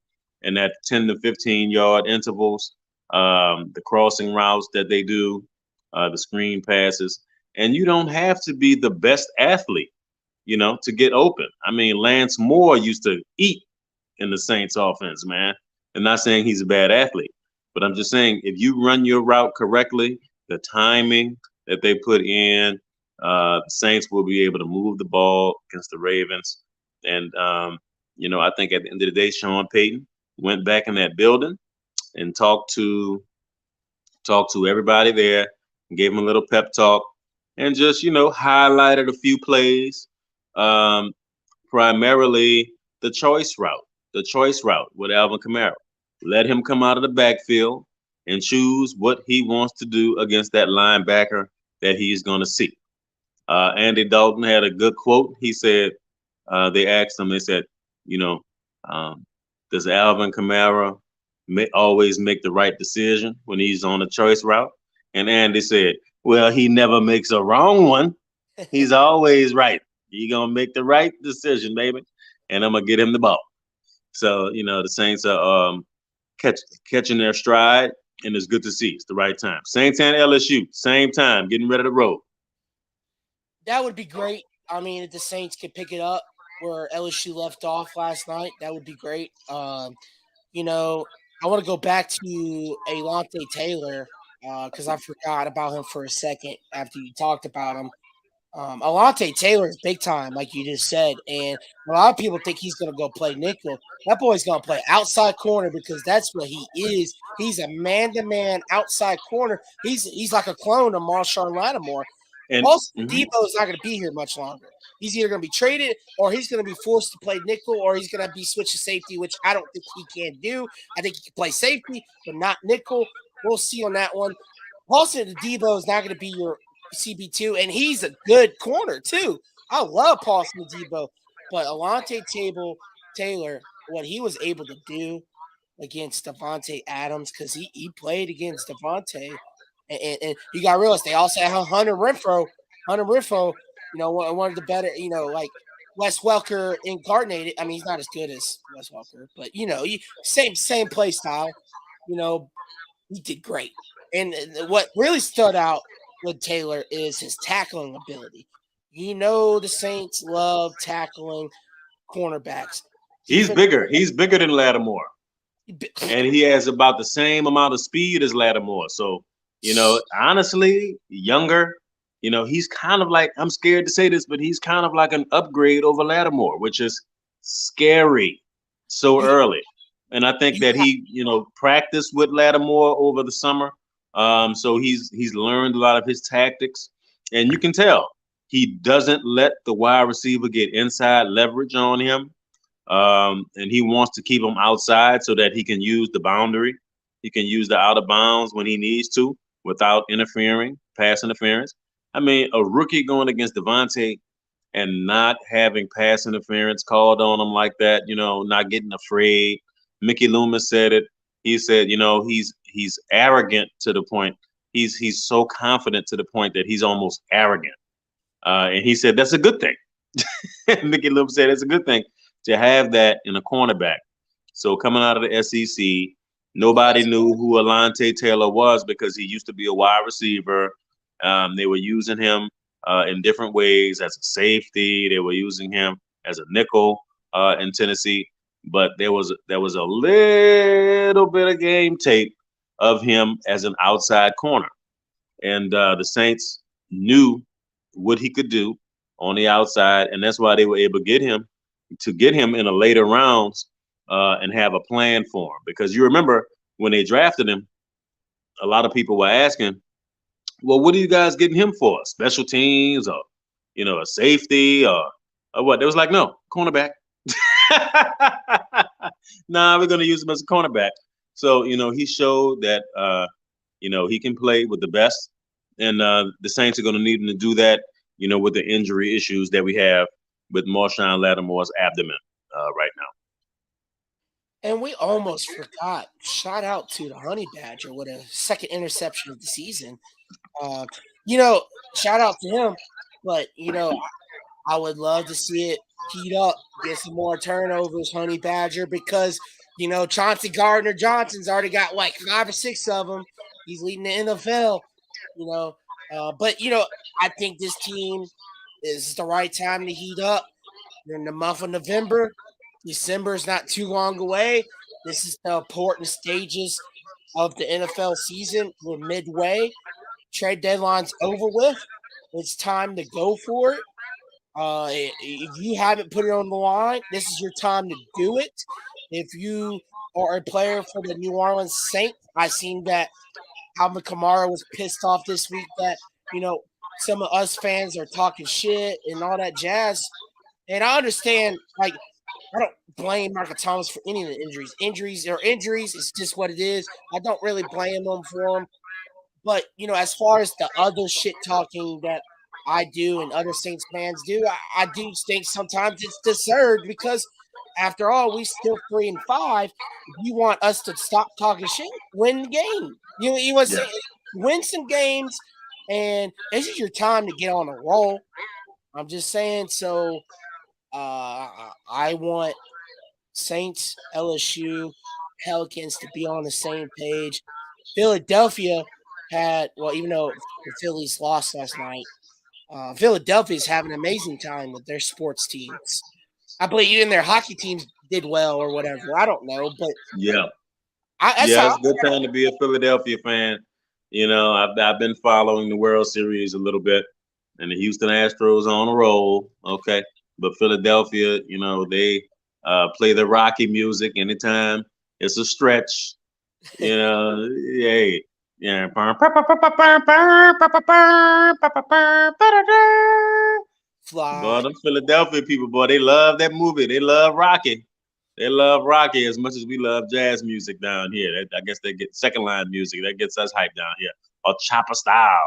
And that 10 to 15 yard intervals, the crossing routes that they do, the screen passes, and you don't have to be the best athlete, to get open. I mean, Lance Moore used to eat in the Saints offense, man. I'm not saying he's a bad athlete, but I'm just saying if you run your route correctly, the timing that they put in, the Saints will be able to move the ball against the Ravens. And, I think at the end of the day, Sean Payton went back in that building and talked to everybody there, and gave him a little pep talk, and just highlighted a few plays, primarily the choice route with Alvin Kamara. Let him come out of the backfield and choose what he wants to do against that linebacker that he's going to see. Andy Dalton had a good quote. He said, they asked him, they said, does Alvin Kamara always make the right decision when he's on a choice route? And Andy said, well, he never makes a wrong one. He's always right. You're going to make the right decision, baby. And I'm going to get him the ball. So, the Saints are catching their stride, and it's good to see. It's the right time. Saints and LSU, same time, getting ready to roll. That would be great. I mean, if the Saints could pick it up where LSU left off last night, that would be great. I want to go back to Alontae Taylor because I forgot about him for a second after you talked about him. Alontae Taylor is big time, like you just said, and a lot of people think he's going to go play nickel. That boy's going to play outside corner because that's what he is. He's a man-to-man outside corner. He's like a clone of Marshawn Lattimore. And also, Debo's not going to be here much longer. He's either going to be traded or he's going to be forced to play nickel or he's going to be switched to safety, which I don't think he can do. I think he can play safety, but not nickel. We'll see on that one. Paulson Adebo is not going to be your CB2, and he's a good corner, too. I love Paulson Adebo, but Alontae Taylor, what he was able to do against Devontae Adams, because he played against Devontae, and you got to realize they also have Hunter Renfro. Hunter Renfro, one of the better, like Wes Welker incarnated. I mean, he's not as good as Wes Welker, but same play style. He did great. And what really stood out with Taylor is his tackling ability. The Saints love tackling cornerbacks. He's bigger. He's bigger than Lattimore. And he has about the same amount of speed as Lattimore. So, honestly, younger, he's kind of like, I'm scared to say this, but he's kind of like an upgrade over Lattimore, which is scary so early. And I think that he, practiced with Lattimore over the summer. So he's learned a lot of his tactics. And you can tell he doesn't let the wide receiver get inside leverage on him. And he wants to keep him outside so that he can use the boundary. He can use the out of bounds when he needs to without pass interference. I mean, a rookie going against Devontae and not having pass interference called on him like that, not getting afraid. Mickey Loomis said it. He said, he's arrogant to the point. He's so confident to the point that he's almost arrogant. And he said that's a good thing. Mickey Loomis said it's a good thing to have that in a cornerback. So coming out of the SEC, nobody knew who Alontae Taylor was because he used to be a wide receiver. They were using him in different ways as a safety. They were using him as a nickel in Tennessee. But there was a little bit of game tape of him as an outside corner. And the Saints knew what he could do on the outside. And that's why they were able to get him in the later rounds and have a plan for him. Because you remember when they drafted him, a lot of people were asking, well, what are you guys getting him for? Special teams or, a safety or what? They was like, no, cornerback. Nah, we're going to use him as a cornerback. So, he showed that, he can play with the best. And the Saints are going to need him to do that, with the injury issues that we have with Marshawn Lattimore's abdomen right now. And we almost forgot. Shout out to the Honey Badger with a second interception of the season. Shout out to him. But, I would love to see it heat up, get some more turnovers, Honey Badger, because, Chauncey Gardner-Johnson's already got like 5 or 6 of them. He's leading the NFL, But, I think this team is the right time to heat up. You're in the month of November. December is not too long away. This is the important stages of the NFL season. We're midway. Trade deadline's over with. It's time to go for it. If you haven't put it on the line, this is your time to do it. If you are a player for the New Orleans Saints, I seen that Alvin Kamara was pissed off this week that, some of us fans are talking shit and all that jazz. And I understand, I don't blame Michael Thomas for any of the injuries. Injuries are injuries. It's just what it is. I don't really blame him for them. But, as far as the other shit talking that I do and other Saints fans do, I do think sometimes it's deserved because, after all, we still 3-5. If you want us to stop talking shit, win the game. You want to win some games, and this is your time to get on a roll. I'm just saying. So I want Saints, LSU, Pelicans to be on the same page. Philadelphia even though the Phillies lost last night, Philadelphia's having an amazing time with their sports teams. I believe even their hockey teams did well or whatever. I don't know, but it's a good time to be a Philadelphia fan. I've been following the World Series a little bit, and the Houston Astros on a roll. Okay, but Philadelphia, they play the Rocky music anytime it's a stretch. Hey. Boy, Fly. them Philadelphia people, boy, they love that movie. They love Rocky. They love Rocky as much as we love jazz music down here. I guess they get second line music. That gets us hyped down here. Or chopper style,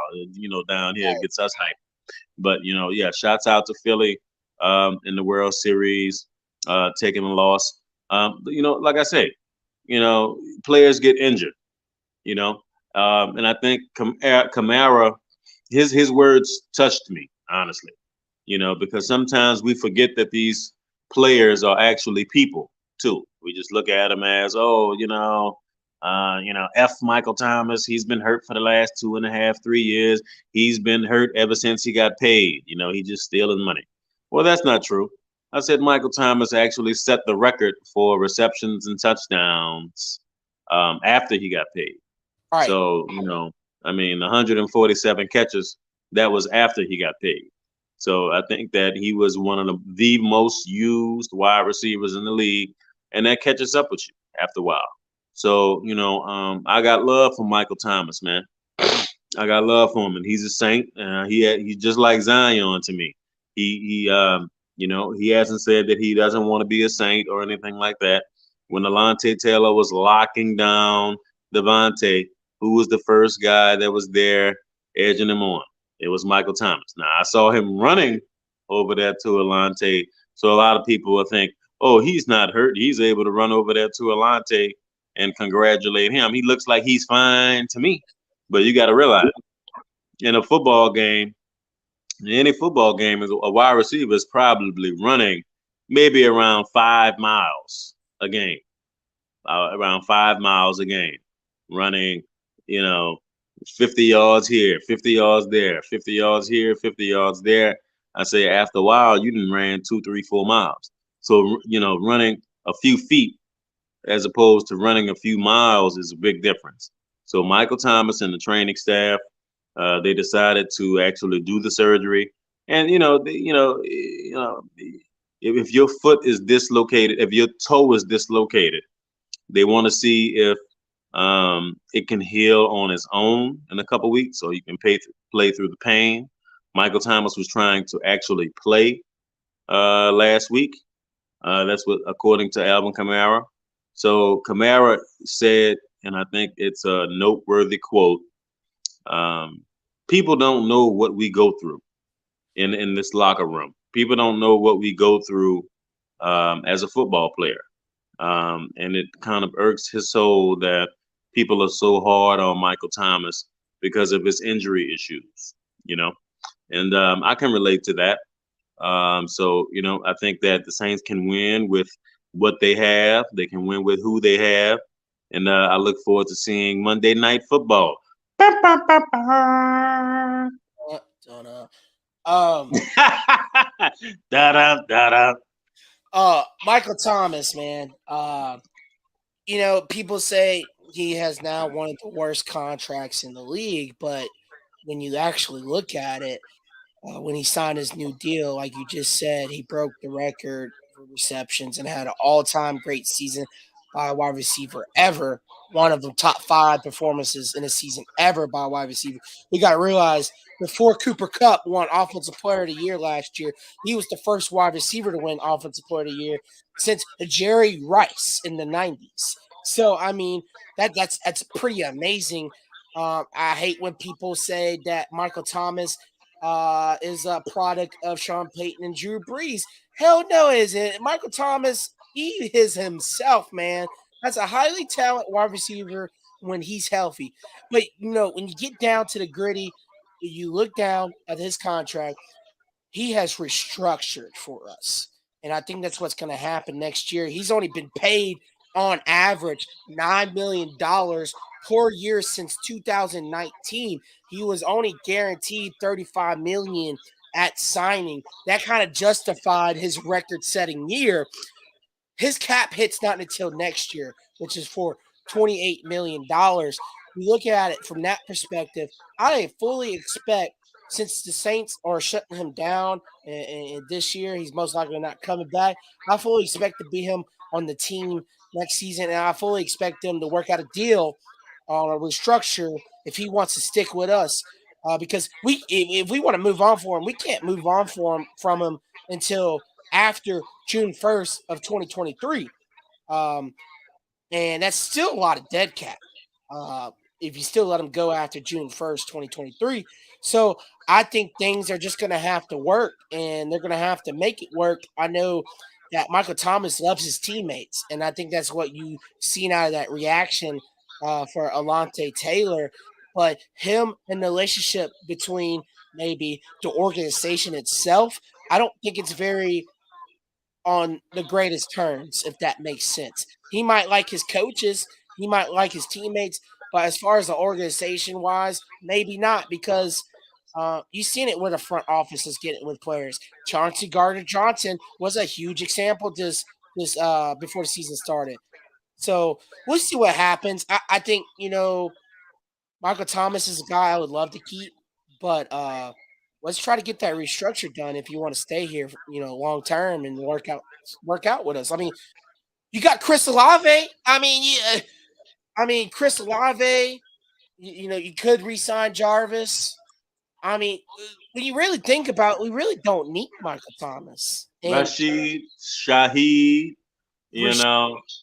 down here gets us hyped. But yeah, shouts out to Philly in the World Series, taking a loss. Like I say, players get injured. You know, and I think Kamara, his words touched me honestly. Because sometimes we forget that these players are actually people too. We just look at them as, oh, F. Michael Thomas. He's been hurt for the last 2.5, 3 years. He's been hurt ever since he got paid. He just stealing money. Well, that's not true. I said Michael Thomas actually set the record for receptions and touchdowns after he got paid. Right. So, 147 catches, that was after he got paid. So I think that he was one of the most used wide receivers in the league, and that catches up with you after a while. So, I got love for Michael Thomas, man. I got love for him, and he's a saint. He's just like Zion to me. He hasn't said that he doesn't want to be a saint or anything like that. When Alontae Taylor was locking down Devontae, who was the first guy that was there edging him on? It was Michael Thomas. Now I saw him running over there to Alontae, so a lot of people will think, "Oh, he's not hurt. He's able to run over there to Alontae and congratulate him. He looks like he's fine to me." But you got to realize, in a football game, in any football game, a wide receiver is probably running maybe around 5 miles a game, around 5 miles a game, running, you know, 50 yards here, 50 yards there, 50 yards here, 50 yards there. I say after a while, you done ran 2, 3, 4 miles. So, running a few feet as opposed to running a few miles is a big difference. So Michael Thomas and the training staff, they decided to actually do the surgery. And if your foot is dislocated, if your toe is dislocated, they want to see if it can heal on its own in a couple weeks, so you can play through the pain. Michael Thomas was trying to actually play last week. That's what, according to Alvin Kamara. So Kamara said, and I think it's a noteworthy quote. People don't know what we go through in this locker room. People don't know what we go through as a football player. And it kind of irks his soul that people are so hard on Michael Thomas because of his injury issues, and I can relate to that. So, I think that the Saints can win with what they have. They can win with who they have. And I look forward to seeing Monday Night Football. Don't know. Um, Da-da, da-da. Michael Thomas, man. People say he has now one of the worst contracts in the league, but when you actually look at it, when he signed his new deal, like you just said, he broke the record for receptions and had an all-time great season by a wide receiver ever. One of the top 5 performances in a season ever by a wide receiver. We got to realize before Cooper Kupp won Offensive Player of the Year last year, he was the first wide receiver to win Offensive Player of the Year since Jerry Rice in the 90s. So I mean that's pretty amazing. I hate when people say that Michael Thomas is a product of Sean Payton and Drew Brees. Hell no, it isn't. Michael Thomas, he is himself, man. That's a highly talented wide receiver when he's healthy. But when you get down to the gritty, you look down at his contract, he has restructured for us. And I think that's what's going to happen next year. He's only been paid on average $9 million per year since 2019. He was only guaranteed $35 million at signing. That kind of justified his record-setting year. His cap hits not until next year, which is for $28 million. We look at it from that perspective. I fully expect, since the Saints are shutting him down and this year, he's most likely not coming back. I fully expect to be him on the team next season, and I fully expect them to work out a deal on a restructure if he wants to stick with us. because if we want to move on for him, we can't move on from him until after June 1st of 2023. And that's still a lot of dead cap. If you still let him go after June 1st, 2023. So I think things are just going to have to work, and they're going to have to make it work. I know that Michael Thomas loves his teammates, and I think that's what you seen out of that reaction for Alante Taylor. But him and the relationship between maybe the organization itself, I don't think it's very on the greatest terms, if that makes sense. He might like his coaches, he might like his teammates, but as far as the organization wise, maybe not because you've seen it where the front office is getting with players. Chauncey Gardner Johnson was a huge example this before the season started. So we'll see what happens. I think Michael Thomas is a guy I would love to keep, but let's try to get that restructure done if you want to stay here, long term and work out with us. I mean, you got Chris Olave. Chris Olave. You could re-sign Jarvis. I mean, when you really think about it, we really don't need Michael Thomas. And Rashid, Shaheed,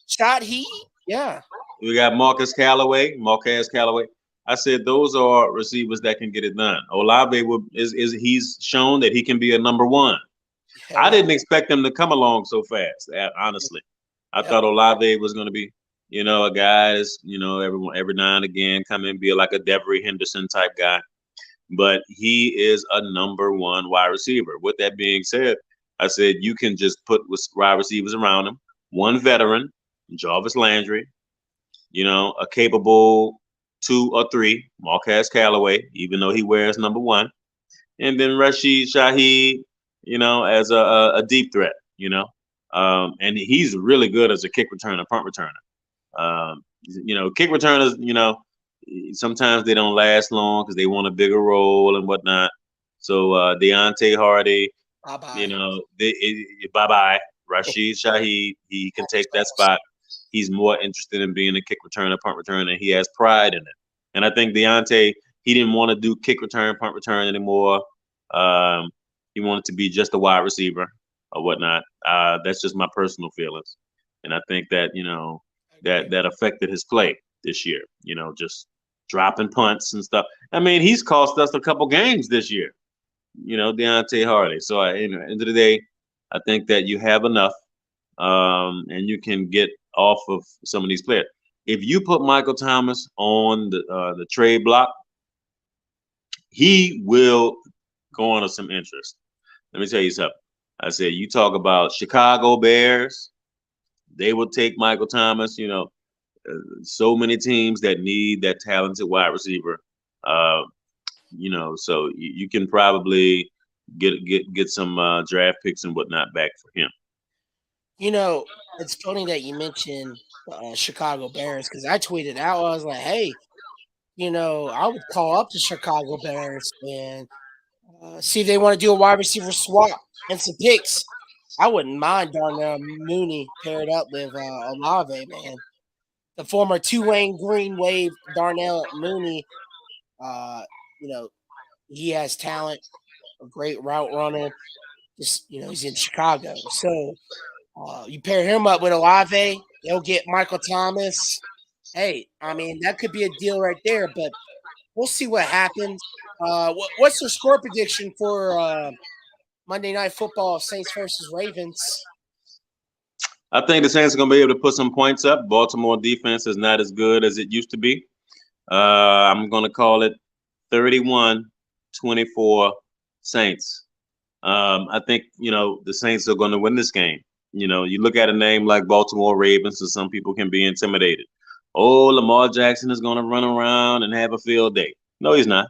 Shot he, yeah. we got Marcus Callaway. I said those are receivers that can get it done. Olave he's shown that he can be a number one. Yeah, I didn't expect him to come along so fast. Honestly, I thought Olave was going to be, a guy that's, every now and again come in and be like a Devery Henderson type guy. But he is a number one wide receiver. With that being said, I said you can just put wide receivers around him. One veteran, Jarvis Landry, a capable 2 or 3, Marquez Callaway, even though he wears number 1, and then Rashid Shaheed, as a deep threat, and he's really good as a kick returner, punt returner. Kick returners, sometimes they don't last long because they want a bigger role and whatnot. So Deontay Hardy, bye-bye. Rashid Shaheed, he can take that spot. He's more interested in being a kick returner, punt returner, and he has pride in it. And I think Deontay, he didn't want to do kick return, punt return anymore. He wanted to be just a wide receiver or whatnot. That's just my personal feelings. And I think that, that affected his play this year, just dropping punts and stuff. I mean, he's cost us a couple games this year, Deontay Hardy. So at the end of the day, I think that you have enough and you can get off of some of these players. If you put Michael Thomas on the trade block, he will go on to some interest. Let me tell you something. I said, you talk about Chicago Bears, they will take Michael Thomas, so many teams that need that talented wide receiver. So you can probably get some draft picks and whatnot back for him. It's funny that you mentioned Chicago Bears because I tweeted out, I was like, hey, I would call up the Chicago Bears and see if they want to do a wide receiver swap and some picks. I wouldn't mind Darnell Mooney paired up with Olave, man. The former Tulane Green Wave Darnell Mooney, he has talent, a great route runner. Just, he's in Chicago. So you pair him up with Olave, they'll get Michael Thomas. Hey, I mean, that could be a deal right there, but we'll see what happens. What's your score prediction for Monday Night Football, Saints versus Ravens? I think the Saints are going to be able to put some points up. Baltimore defense is not as good as it used to be. I'm going to call it 31-24 Saints. I think, the Saints are going to win this game. You look at a name like Baltimore Ravens, and some people can be intimidated. Oh, Lamar Jackson is going to run around and have a field day. No, he's not.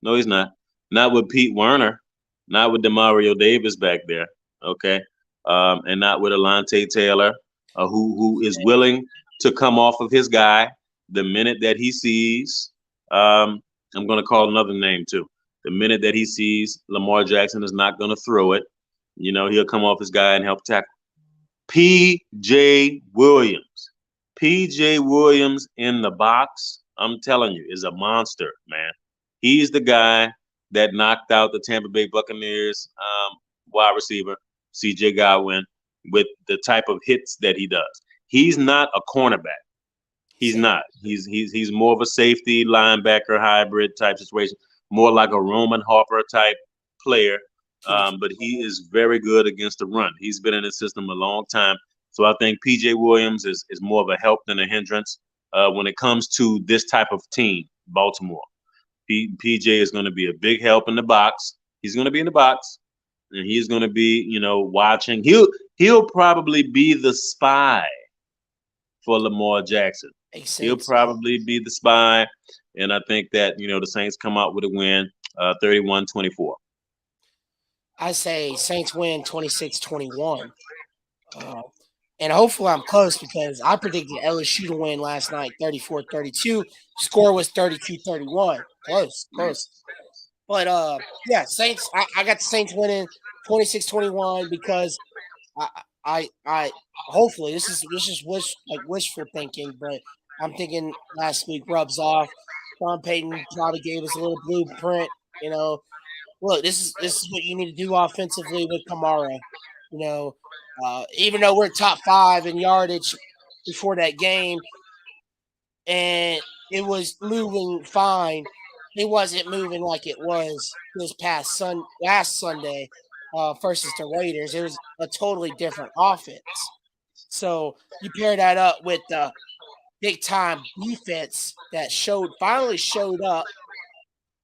Not with Pete Werner, not with Demario Davis back there, okay? And not with Alante Taylor, who is willing to come off of his guy the minute that he sees. I'm going to call another name too. The minute that he sees Lamar Jackson is not going to throw it, he'll come off his guy and help tackle. P.J. Williams. P.J. Williams in the box, I'm telling you, is a monster, man. He's the guy that knocked out the Tampa Bay Buccaneers wide receiver, C.J. Godwin, with the type of hits that he does. He's not a cornerback. He's not. He's more of a safety linebacker hybrid type situation, more like a Roman Harper type player. But he is very good against the run. He's been in the system a long time. So I think P.J. Williams is more of a help than a hindrance when it comes to this type of team, Baltimore. PJ is going to be a big help in the box. He's going to be in the box, and he's going to be, watching. He'll probably be the spy for Lamar Jackson. He'll probably be the spy, and I think that the Saints come out with a win, 31-24. I say Saints win 26-21. And hopefully I'm close because I predicted LSU to win last night 34-32. Score was 32-31. Close. But yeah, Saints. I got the Saints winning 26-21 because I hopefully this is wishful thinking, but I'm thinking last week rubs off. Sean Payton probably gave us a little blueprint. Look, this is what you need to do offensively with Kamara. Even though we're top 5 in yardage before that game, and it was moving fine, it wasn't moving like it was last Sunday versus the Raiders. It was a totally different offense. So you pair that up with the big time defense that finally showed up.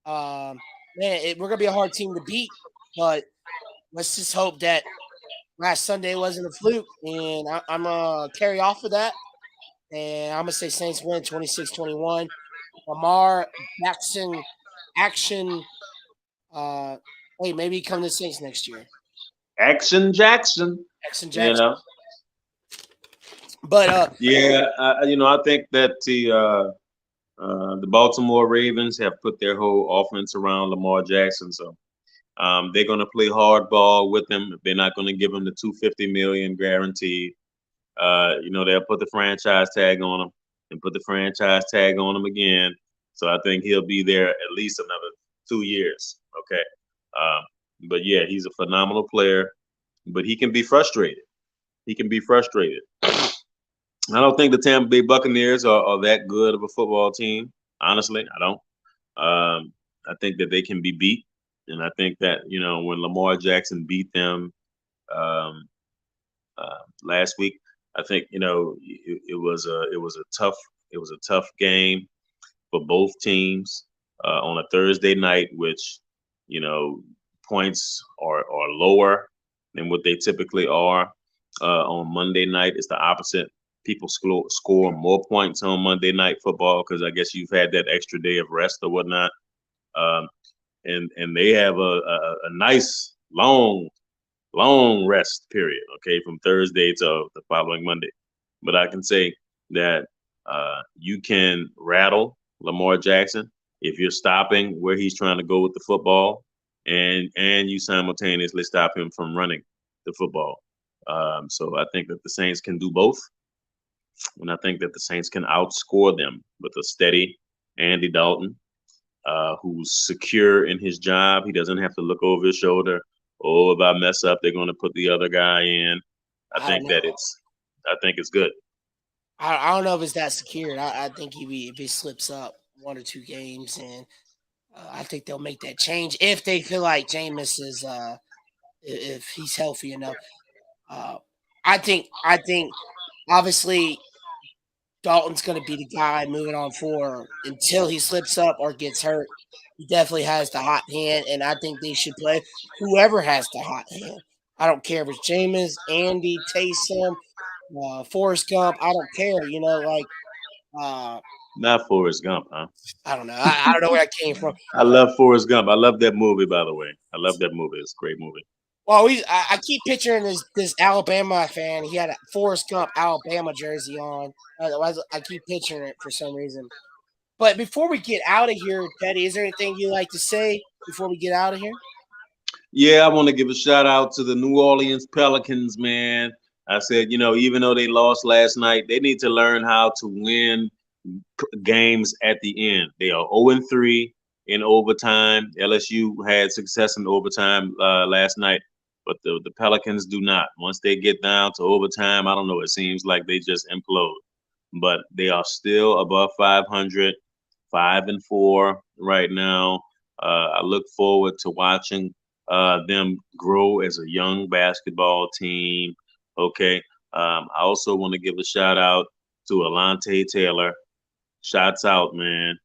We're gonna be a hard team to beat, but let's just hope that last Sunday wasn't a fluke, and I'm gonna carry off of that, and I'm gonna say Saints win 26-21. Lamar Jackson action. Hey, maybe he come to the Saints next year. Action Jackson. But yeah, I think that the Baltimore Ravens have put their whole offense around Lamar Jackson, so they're going to play hardball with him. They're not going to give him the $250 million guaranteed. They'll put the franchise tag on him and put the franchise tag on him again. So I think he'll be there at least another 2 years. Okay. But yeah, he's a phenomenal player, but he can be frustrated. I don't think the Tampa Bay Buccaneers are that good of a football team. Honestly, I don't. I think that they can be beat. And I think that, when Lamar Jackson beat them last week, I think, it was a tough game for both teams on a Thursday night, which, points are lower than what they typically are. On Monday night, it's the opposite. People score more points on Monday night football because I guess you've had that extra day of rest or whatnot. And they have a nice long rest period, okay, from Thursday to the following Monday. But I can say that you can rattle Lamar Jackson if you're stopping where he's trying to go with the football, and you simultaneously stop him from running the football. So I think that the Saints can do both, and I think that the Saints can outscore them with a steady Andy Dalton, who's secure in his job. He doesn't have to look over his shoulder. Oh, if I mess up, they're going to put the other guy in. I think it's good. I don't know if it's that secured. I think if he slips up 1 or 2 games, and I think they'll make that change if they feel like Jameis is if he's healthy enough. I think obviously Dalton's going to be the guy moving on forward until he slips up or gets hurt. He definitely has the hot hand, and I think they should play whoever has the hot hand. I don't care if it's Jameis, Andy, Taysom, Forrest Gump. I don't care. Not Forrest Gump, huh? I don't know. I don't know where that came from. I love Forrest Gump. I love that movie, by the way. I love that movie. It's a great movie. Well, I keep picturing this Alabama fan. He had a Forrest Gump Alabama jersey on. I keep picturing it for some reason. But before we get out of here, Teddy, is there anything you'd like to say before we get out of here? Yeah, I want to give a shout out to the New Orleans Pelicans, man. I said, even though they lost last night, they need to learn how to win games at the end. They are 0-3. in overtime. LSU had success in overtime last night, but the Pelicans do not. Once they get down to overtime, I don't know. It seems like they just implode. But they are still above 500, 5-4 right now. I look forward to watching them grow as a young basketball team. Okay. I also want to give a shout out to Alante Taylor. Shots out, man.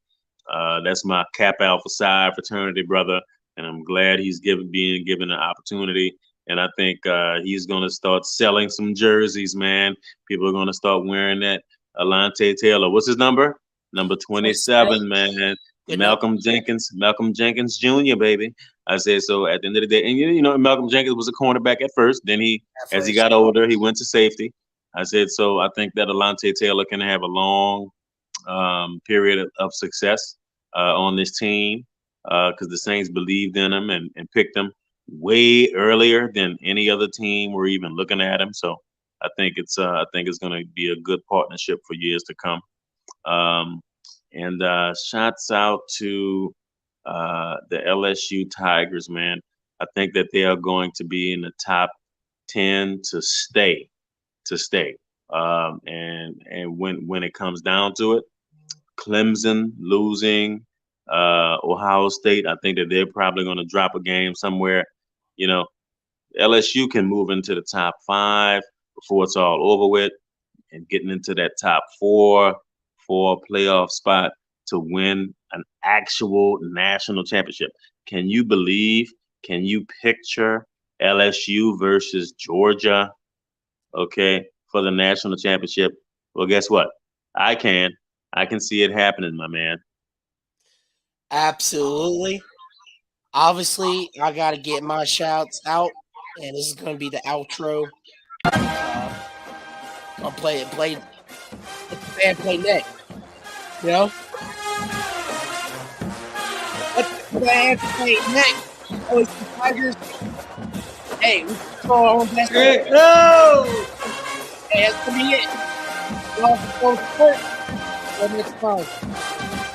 That's my Kappa Alpha Psi fraternity brother, and I'm glad he's being given an opportunity. And I think he's going to start selling some jerseys, man. People are going to start wearing that Alante Taylor. What's his number? Number 27, man. Good Malcolm Jenkins Jr., baby. I said so at the end of the day. And you know, Malcolm Jenkins was a cornerback at first. Then as he got older, he went to safety. I said so. I think that Alante Taylor can have a long period of success on this team because the Saints believed in him and picked him way earlier than any other team were even looking at him. So I think it's going to be a good partnership for years to come. And shouts out to the LSU Tigers, man. I think that they are going to be in the top 10 to stay. And when it comes down to it, Clemson losing, Ohio State, I think that they're probably going to drop a game somewhere. You know, LSU can move into the top 5 before it's all over with and getting into that top 4 for a playoff spot to win an actual national championship. Can you picture LSU versus Georgia, okay, for the national championship? Well, guess what? I can see it happening, my man. Absolutely. Obviously, I got to get my shouts out, and this is going to be the outro. I'll play let the band play next. You know? Let the band play next. Oh, it's the Tigers. Hey, we can go on that. No! Hey, that's going to be it. Y'all can go to court. Till next time.